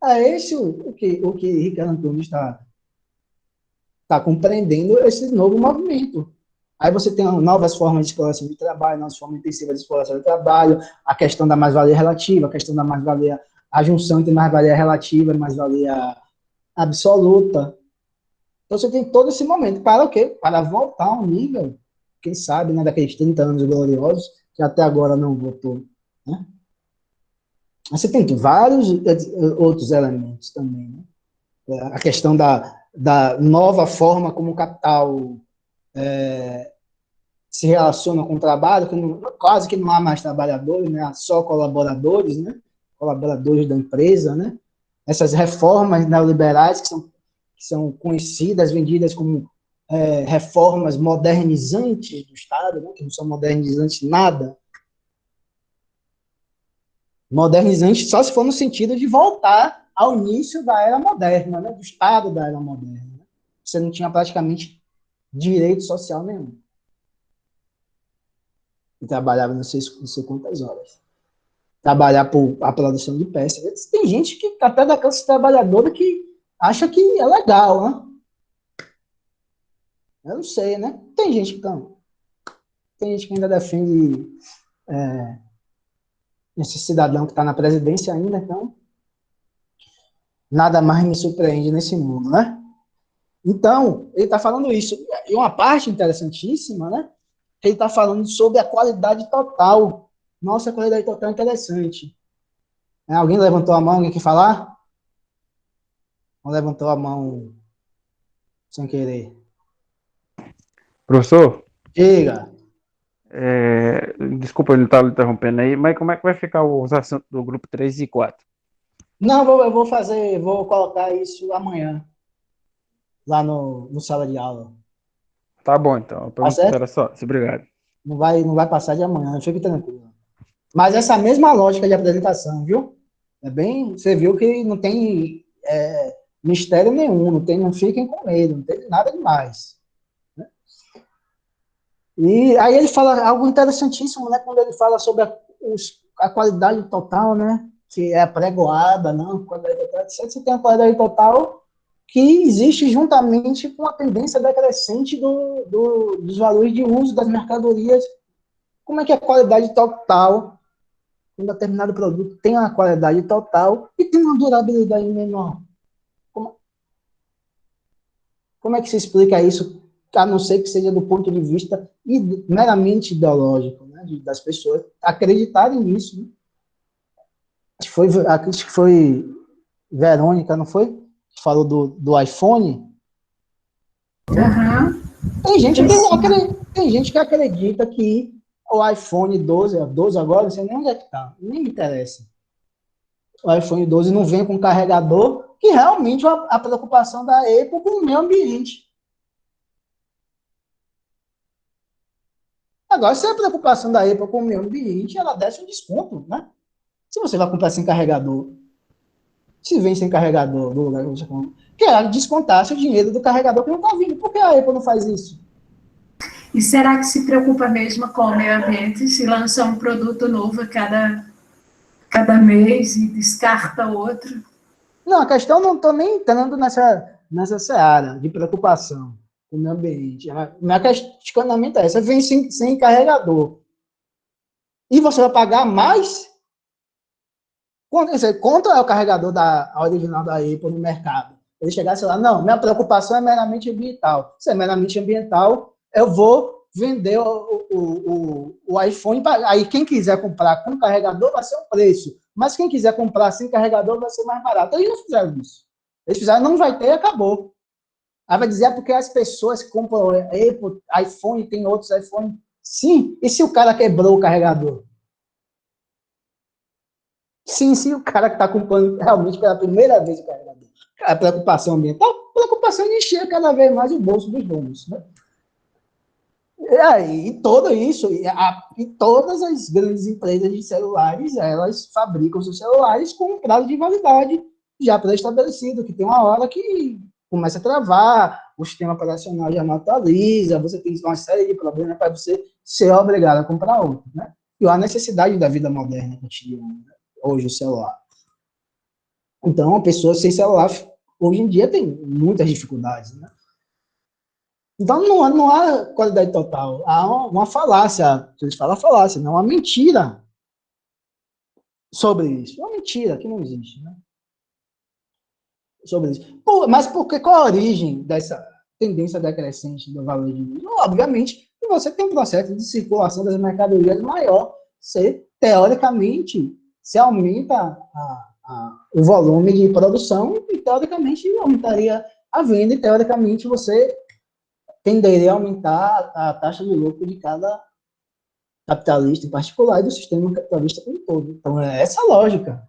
É esse o que Ricardo Antunes está compreendendo, esse novo movimento. Aí você tem novas formas de exploração de trabalho, novas formas intensivas de exploração de trabalho, a questão da mais-valia relativa, a questão da mais-valia, a junção entre mais-valia relativa e mais-valia absoluta. Então você tem todo esse momento. Para o quê? Para voltar a um nível, quem sabe, né, daqueles 30 anos gloriosos, que até agora não voltou. Né? Você tem vários outros elementos também, né? A questão da nova forma como o capital se relaciona com o trabalho, que quase que não há mais trabalhadores, né? Há só colaboradores, né? Colaboradores da empresa, né? Essas reformas neoliberais que são conhecidas, vendidas como reformas modernizantes do Estado, né? Que não são modernizantes nada. Modernizante só se for no sentido de voltar ao início da era moderna, né? Do Estado da era moderna. Né? Você não tinha praticamente direito social nenhum. E trabalhava não sei quantas horas. Trabalhar por a produção de peças. Tem gente que, até da classe trabalhadora, que acha que é legal, né? Eu não sei, né? Tem gente que ainda defende esse cidadão que está na presidência ainda, então nada mais me surpreende nesse mundo, né? Então, ele está falando isso. E uma parte interessantíssima, né? Ele está falando sobre a qualidade total. Nossa, a qualidade total é interessante. Alguém levantou a mão? Alguém quer falar? Ou levantou a mão sem querer? Professor? Diga. Desculpa ele estar interrompendo aí, mas como é que vai ficar os assuntos do grupo 3 e 4? Não, eu vou colocar isso amanhã, lá no sala de aula. Tá bom, então. Tá certo? Era só. Obrigado. Não vai passar de amanhã, fique tranquilo. Mas essa mesma lógica de apresentação, viu? Você viu que não tem mistério nenhum, não fiquem com medo, não tem nada demais. Né? E aí ele fala algo interessantíssimo, né? Quando ele fala sobre a qualidade total, né? Que é apregoada, não, qualidade total, etc. Você tem a qualidade total que existe juntamente com a tendência decrescente dos valores de uso das mercadorias. Como é que a qualidade total, um determinado produto tem uma qualidade total e tem uma durabilidade menor? Como é que se explica isso, a não ser que seja do ponto de vista meramente ideológico, né, das pessoas acreditarem nisso? Né? Acho que foi Verônica, não foi? Que falou do iPhone. Uhum. Tem gente que acredita que o iPhone 12 agora, não sei nem onde é que está, nem me interessa. O iPhone 12 não vem com carregador, que realmente a preocupação da Apple com o meio ambiente. Agora, se a preocupação da Apple com o meio ambiente, ela desce um desconto, né? Se você vai comprar sem carregador, se vem sem carregador do lugar que você compra, que ela descontasse o dinheiro do carregador que não está vindo. Por que a Apple não faz isso? E será que se preocupa mesmo com o meio ambiente, se lança um produto novo a cada mês e descarta outro? Não, a questão não estou nem entrando nessa seara de preocupação com o meio ambiente. Meu questionamento é esse: vem sem carregador. E você vai pagar mais? Quanto é o carregador original da Apple no mercado? Ele chegasse lá, não, minha preocupação é meramente ambiental. Se é meramente ambiental, eu vou vender o iPhone, aí quem quiser comprar com carregador vai ser um preço, mas quem quiser comprar sem carregador vai ser mais barato. Eles não fizeram isso. Eles fizeram, não vai ter e acabou. Aí vai dizer, porque as pessoas que compram Apple, iPhone, tem outros iPhone. Sim, e se o cara quebrou o carregador? Sim, o cara que está comprando realmente pela primeira vez o carregador. A preocupação ambiental, a preocupação de encher cada vez mais o bolso dos donos. Né? E tudo isso, e todas as grandes empresas de celulares, elas fabricam seus celulares com um prazo de validade já pré-estabelecido, que tem uma hora que começa a travar, o sistema operacional já não atualiza, você tem uma série de problemas para você ser obrigado a comprar outro. Né? E a necessidade da vida moderna cotidiana, hoje o celular. Então, a pessoa sem celular, hoje em dia, tem muitas dificuldades, né? Então, não há qualidade total. Há uma falácia, eles falam falácia, não, uma mentira sobre isso. Uma mentira que não existe, né? Sobre isso. Mas qual a origem dessa tendência decrescente do valor de uso? Obviamente, você tem um processo de circulação das mercadorias maior. Você, teoricamente, você aumenta o volume de produção e, teoricamente, aumentaria a venda e, teoricamente, você tenderia a aumentar a taxa de lucro de cada capitalista em particular e do sistema capitalista como um todo. Então, é essa a lógica.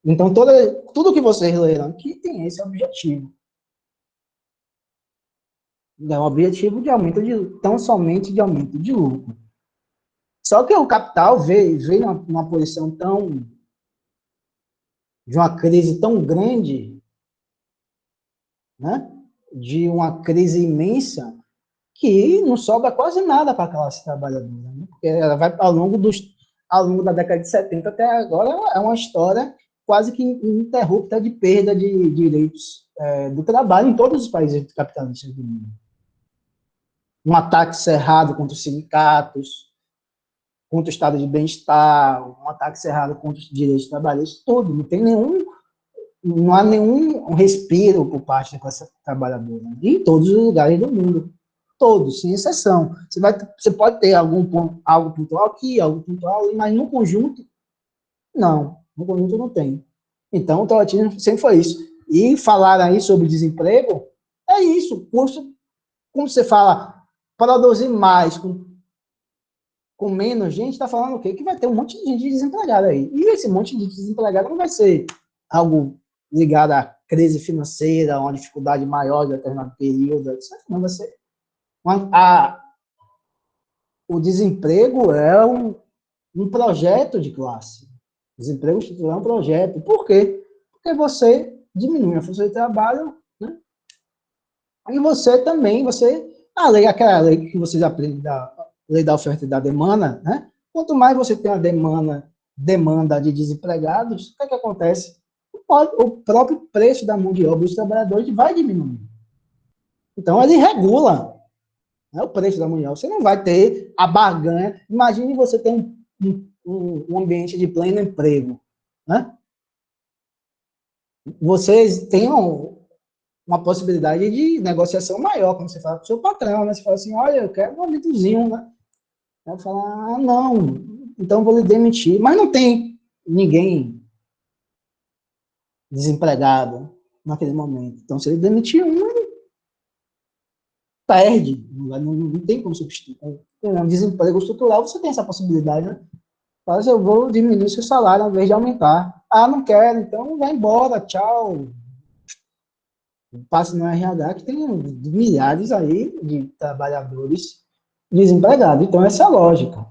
Então, tudo que vocês leram aqui tem esse objetivo. É um objetivo de aumento tão somente de aumento de lucro. Só que o capital veio numa posição de uma crise tão grande, né? De uma crise imensa, que não sobra quase nada para a classe trabalhadora, né? Porque ela vai ao longo da década de 70 até agora, é uma história quase que ininterrupta de perda de direitos do trabalho em todos os países capitalistas do mundo. Um ataque cerrado contra os sindicatos, contra o estado de bem-estar, um ataque cerrado contra os direitos trabalhistas, tudo. Não há nenhum respiro por parte da classe trabalhadora, em todos os lugares do mundo. Todos, sem exceção. Você pode ter algo pontual aqui, algo pontual ali, mas no conjunto, não. No conjunto não tem. Então, o teoretismo sempre foi isso. E falar aí sobre desemprego, é isso. Como você fala, produzir mais com menos gente, está falando o quê? Que vai ter um monte de gente desempregada aí. E esse monte de desempregada não vai ser algo ligado à crise financeira, a uma dificuldade maior de determinado período, etc. Não vai ser. O desemprego é um projeto de classe. O desemprego estrutural é um projeto. Por quê? Porque você diminui a força de trabalho, né? E você também, aquela lei que vocês aprendem da lei da oferta e da demanda, né? Quanto mais você tem uma demanda de desempregados, o que acontece? O próprio preço da mão de obra dos trabalhadores vai diminuir. Então, ele regula, né, o preço da mão de obra. Você não vai ter a barganha. Imagine você ter um ambiente de pleno emprego, né? Vocês têm uma possibilidade de negociação maior, quando você fala com o seu patrão, né? Você fala assim, olha, eu quero um aumentozinho, né? Vai falar, não, então vou lhe demitir. Mas não tem ninguém desempregado naquele momento. Então, se ele demitir ele perde. Não tem como substituir. Com um desemprego estrutural, você tem essa possibilidade, né? Fala, eu vou diminuir seu salário ao invés de aumentar. Ah, não quero, então vai embora, tchau. Passe no RH, que tem milhares aí de trabalhadores desempregados. Então, essa é a lógica.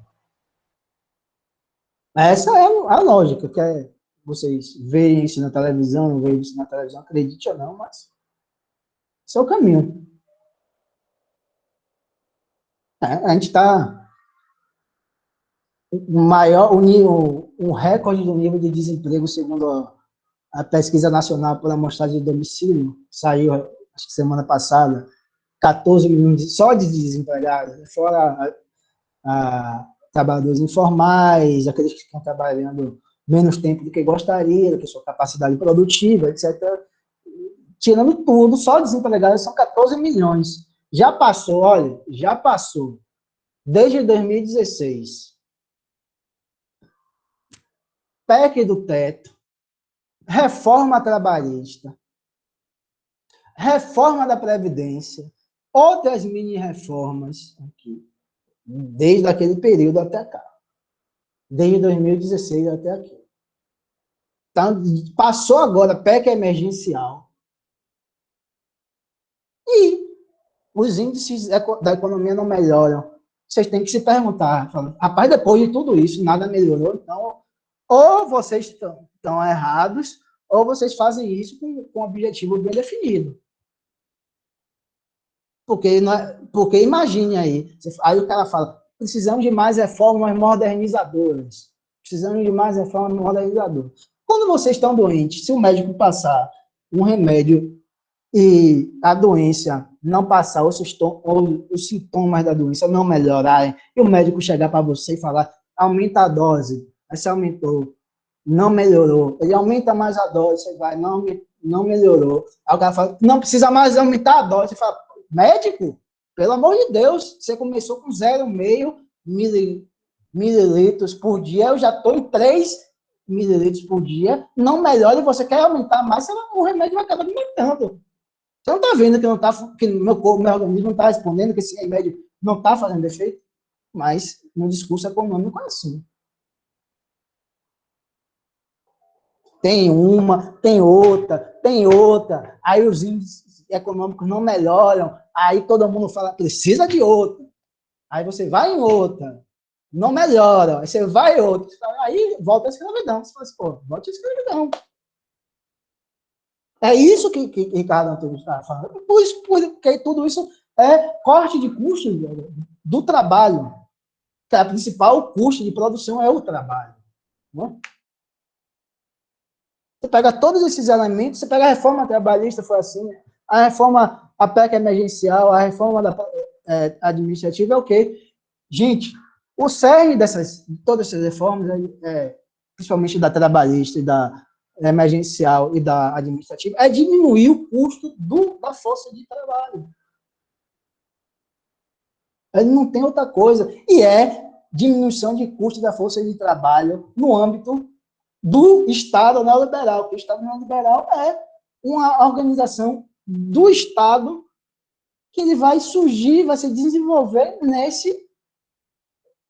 Essa é a lógica, que é vocês veem isso na televisão, não veem isso na televisão, acredite ou não, mas esse é o caminho. A gente está o recorde do nível de desemprego, segundo a pesquisa nacional por amostragem de domicílio, saiu, acho que semana passada, 14 milhões só de desempregados, fora trabalhadores informais, aqueles que estão trabalhando menos tempo do que gostaria, da sua capacidade produtiva, etc. Tirando tudo, só desempregados são 14 milhões. Já passou, olha, desde 2016. PEC do teto, reforma trabalhista, reforma da Previdência, outras mini-reformas aqui, desde aquele período até cá. Desde 2016 até aqui. Então, passou agora PEC emergencial. E os índices da economia não melhoram. Vocês têm que se perguntar, rapaz, depois de tudo isso, nada melhorou, então, ou vocês estão errados, ou vocês fazem isso com um objetivo bem definido. Porque imagine aí o cara fala, precisamos de mais reformas modernizadoras. Precisamos de mais reformas modernizadoras. Quando vocês estão doentes, se o médico passar um remédio e a doença não passar, ou os sintomas da doença não melhorarem, e o médico chegar para você e falar, aumenta a dose, aí você aumentou, não melhorou, ele aumenta mais a dose, você vai, não melhorou, aí o cara fala, não precisa mais aumentar a dose, você fala, médico, pelo amor de Deus, você começou com 0,5 mililitros por dia, eu já estou em 3 mililitros por dia, não melhora e você quer aumentar mais, o remédio vai acabar aumentando. Você não está vendo que meu organismo não está respondendo, que esse remédio não está fazendo efeito? Mas no discurso econômico é assim. Tem uma, tem outra, aí os índices econômicos não melhoram, aí todo mundo fala, precisa de outra. Aí você vai em outra, não melhora, aí você vai em outra, aí volta a escravidão. Você fala assim, pô, volta a escravidão. É isso que Ricardo Antunes está falando. Porque tudo isso é corte de custos do trabalho. Que a principal custo de produção é o trabalho. Né? Você pega todos esses elementos, você pega a reforma trabalhista, foi assim, a reforma, a PEC emergencial, a reforma administrativa é o quê? Gente, o cerne de todas essas reformas, principalmente da trabalhista e da emergencial e da administrativa, é diminuir o custo da força de trabalho. Ele não tem outra coisa. E é diminuição de custo da força de trabalho no âmbito do Estado neoliberal. Porque o Estado neoliberal é uma organização do Estado que ele vai surgir, vai se desenvolver nesse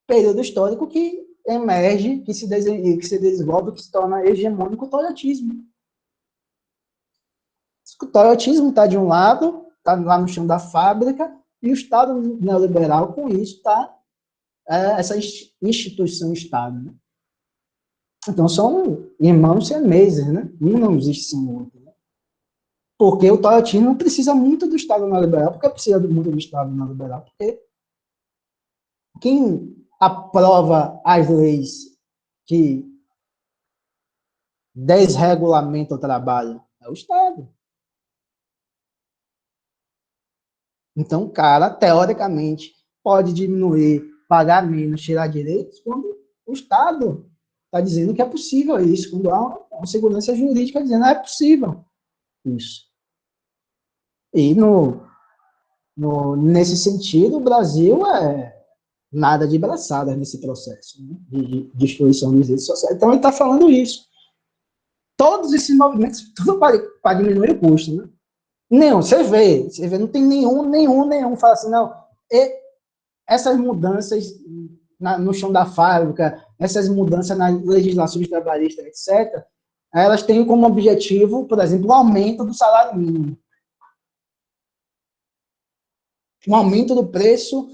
período histórico que emerge, que se desenvolve, que se torna hegemônico o toyotismo. O toyotismo está de um lado, está lá no chão da fábrica, e o Estado neoliberal, com isso, está essa instituição Estado. Né? Então, são irmãos siameses, né? Um não existe sem o outro. Né? Porque o toyotismo precisa muito do Estado neoliberal. Por que precisa muito do Estado neoliberal? Porque quem aprova as leis que desregulamentam o trabalho é o Estado. Então, o cara, teoricamente, pode diminuir, pagar menos, tirar direitos, quando o Estado está dizendo que é possível isso, quando há uma segurança jurídica dizendo que é possível isso. E, nesse sentido, o Brasil é nada de braçada nesse processo, né, de destruição dos direitos sociais. Então, ele está falando isso. Todos esses movimentos, tudo para diminuir o custo, né? Não, você vê, não tem nenhum, fala assim, não, essas mudanças no chão da fábrica, essas mudanças nas legislações trabalhistas, etc., elas têm como objetivo, por exemplo, o aumento do salário mínimo. Um aumento do preço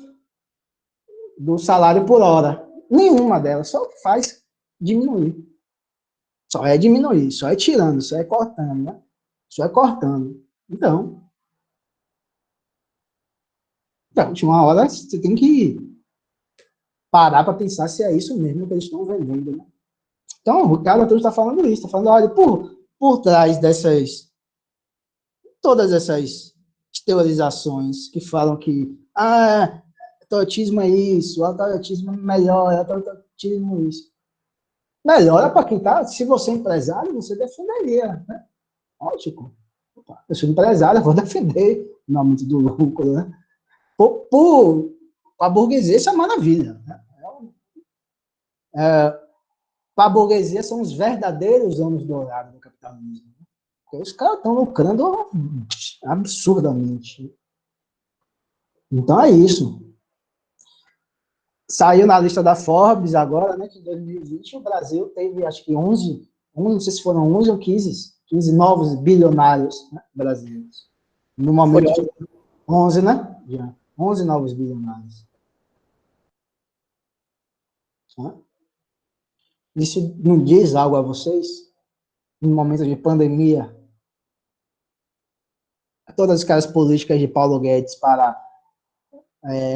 do salário por hora. Nenhuma delas, só faz diminuir. Só é diminuir, só é tirando, só é cortando, né? Só é cortando. Então, de uma hora você tem que parar para pensar se é isso mesmo que eles estão vendendo. Né? Então, o Ricardo Antunes está falando isso, está falando, olha, por trás todas essas teorizações que falam que toyotismo é isso, o toyotismo melhora, o toyotismo é isso. Melhora para quem está, se você é empresário, você defenderia, né? Lógico. Eu sou empresário, eu vou defender o aumento do lucro, né? A burguesia, isso é maravilha. Né? Para a burguesia, são os verdadeiros anos dourados do capitalismo. Né? Porque os caras estão lucrando absurdamente. Então, é isso. Saiu na lista da Forbes agora, né, que em 2020 o Brasil teve, acho que 11, não sei se foram 11 ou 15 novos bilionários, né, brasileiros. No momento, 11, né? Já. 11 novos bilionários. Isso não diz algo a vocês? No momento de pandemia, todas aquelas políticas de Paulo Guedes para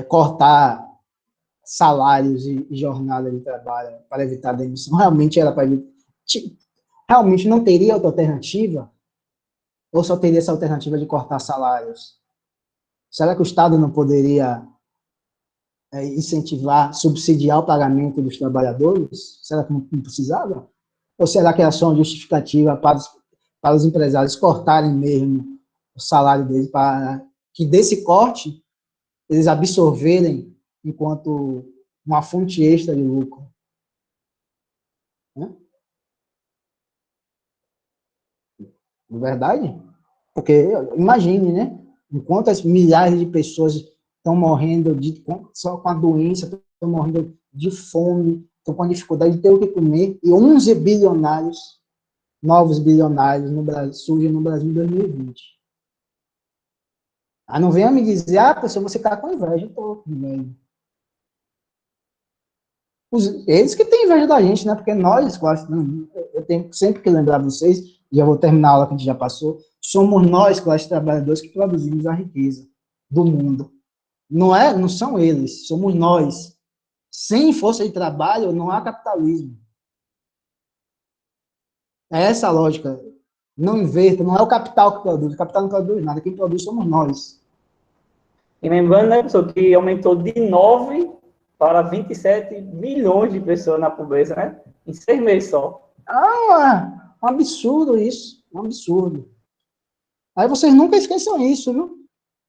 cortar salários e jornada de trabalho para evitar a demissão, realmente era para evitar. Realmente não teria outra alternativa? Ou só teria essa alternativa de cortar salários? Será que o Estado não poderia incentivar, subsidiar o pagamento dos trabalhadores? Será que não precisava? Ou será que era só uma justificativa para os empresários cortarem mesmo o salário deles, para que desse corte eles absorverem enquanto uma fonte extra de lucro? Né? Não é verdade? Porque, imagine, né? Enquanto as milhares de pessoas estão morrendo só com a doença, estão morrendo de fome, estão com a dificuldade de ter o que comer, e 11 bilionários, novos bilionários no Brasil, surgem no Brasil em 2020. Ah, não venha me dizer, pessoal, você está com inveja, eu estou com inveja. Eles que têm inveja da gente, né? Porque nós, eu tenho sempre que lembrar vocês, já vou terminar a aula que a gente já passou, somos nós, classe trabalhadores, que produzimos a riqueza do mundo. Não são eles, somos nós. Sem força de trabalho, não há capitalismo. É essa a lógica. Não inverta, não é o capital que produz, o capital não produz nada, quem produz somos nós. E lembrando, né, professor, que aumentou de 9 para 27 milhões de pessoas na pobreza, né? Em 6 meses só. Um absurdo isso, um absurdo. Aí vocês nunca esqueçam isso, viu?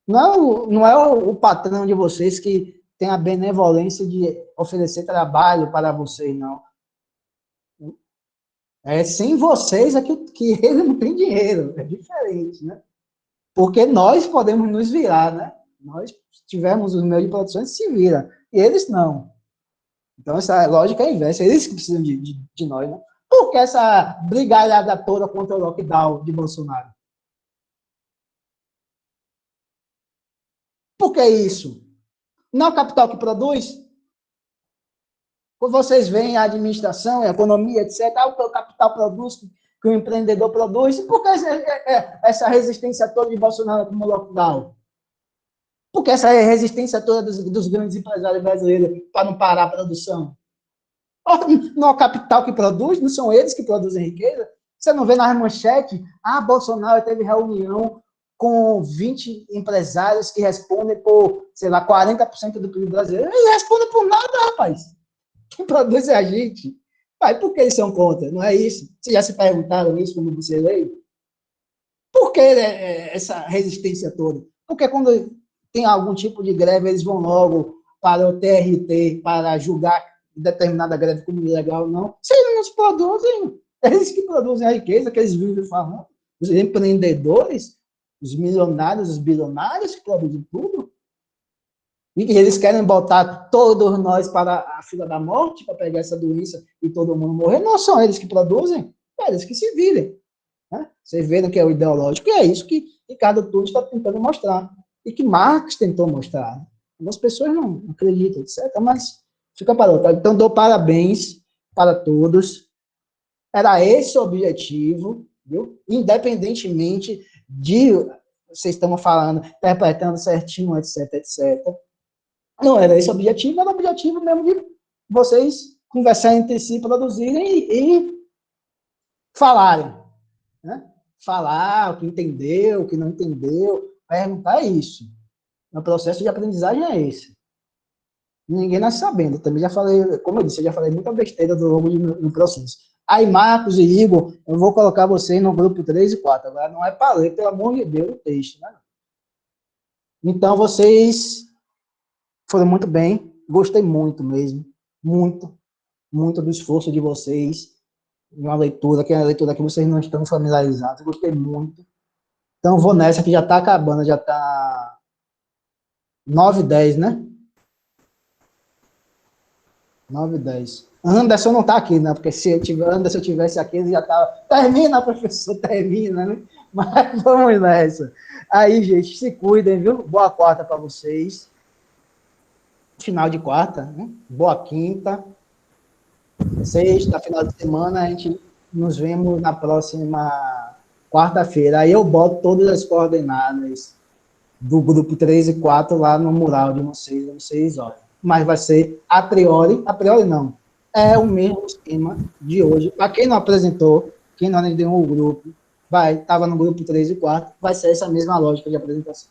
Não é o patrão de vocês que tem a benevolência de oferecer trabalho para vocês, não. É sem vocês é que ele não tem dinheiro, é diferente, né? Porque nós podemos nos virar, né? Nós tivemos os meios de produção, se vira. E eles não. Então, essa lógica é inversa. Eles que precisam de nós, né? Por que essa brigalhada toda contra o lockdown de Bolsonaro? Por que isso? Não é o capital que produz? Quando vocês veem a administração, a economia, etc., o que o capital produz, que o empreendedor produz, por que essa resistência toda de Bolsonaro como lockdown? Por que essa resistência toda dos grandes empresários brasileiros para não parar a produção? Não é o capital que produz, não são eles que produzem riqueza? Você não vê nas manchetes, Bolsonaro teve reunião com 20 empresários que respondem por, sei lá, 40% do PIB brasileiro. Eles respondem por nada, rapaz. Quem produz é a gente. Mas por que eles são contra? Não é isso? Vocês já se perguntaram isso quando você lê? Por que essa resistência toda? Porque quando tem algum tipo de greve, eles vão logo para o TRT, para julgar determinada greve como ilegal ou não. Se eles não se produzem, eles que produzem a riqueza que eles vivem falando. Os empreendedores, os milionários, os bilionários que produzem tudo. E que eles querem botar todos nós para a fila da morte, para pegar essa doença e todo mundo morrer. Não são eles que produzem, é eles que se virem. Né? Vocês veem que é o ideológico, e é isso que Ricardo Tunes está tentando mostrar. E que Marx tentou mostrar. Algumas pessoas não acreditam, etc., mas fica para outra. Então, dou parabéns para todos. Era esse o objetivo, viu? Independentemente de vocês estão falando, interpretando certinho, etc., etc. Não era esse o objetivo, era o objetivo mesmo de vocês conversarem entre si, produzirem e falarem. Né? Falar o que entendeu, o que não entendeu, perguntar isso. O processo de aprendizagem é esse. Ninguém nasce sabendo. Também já falei, como eu disse, eu já falei muita besteira do longo no processo. Aí, Marcos e Igor, eu vou colocar vocês no grupo 3 e 4. Agora não é para ler, pelo amor de Deus, o texto. Né? Então, vocês foram muito bem. Gostei muito mesmo. Muito, muito do esforço de vocês. Uma leitura, que é uma leitura que vocês não estão familiarizados. Gostei muito. Então, vou nessa, que já está acabando, já está 9h10, né? 9h10. Anderson não está aqui, né? Porque se Anderson tivesse aqui, ele já estava... Termina, professor, termina, né? Mas vamos nessa. Aí, gente, se cuidem, viu? Boa quarta para vocês. Final de quarta, né? Boa quinta. Sexta, final de semana, a gente nos vemos na próxima quarta-feira. Aí eu boto todas as coordenadas do grupo 3 e 4 lá no mural de vocês olham. Mas vai ser a priori não, é o mesmo esquema de hoje. Para quem não apresentou, quem não deu o grupo, estava no grupo 3 e 4, vai ser essa mesma lógica de apresentação.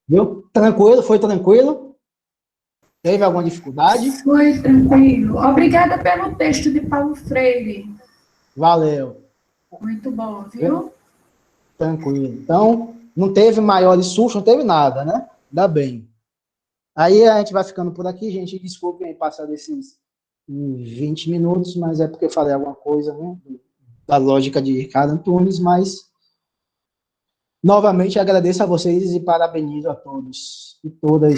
Viu? Tranquilo? Foi tranquilo? Teve alguma dificuldade? Foi tranquilo. Obrigada pelo texto de Paulo Freire. Valeu. Muito bom, viu? Tranquilo. Então, não teve maiores sustos, não teve nada, né? Ainda bem. Aí a gente vai ficando por aqui, gente. Desculpem passar desses 20 minutos, mas é porque eu falei alguma coisa, né? Da lógica de Ricardo Antunes, mas Novamente agradeço a vocês e parabenizo a todos e todas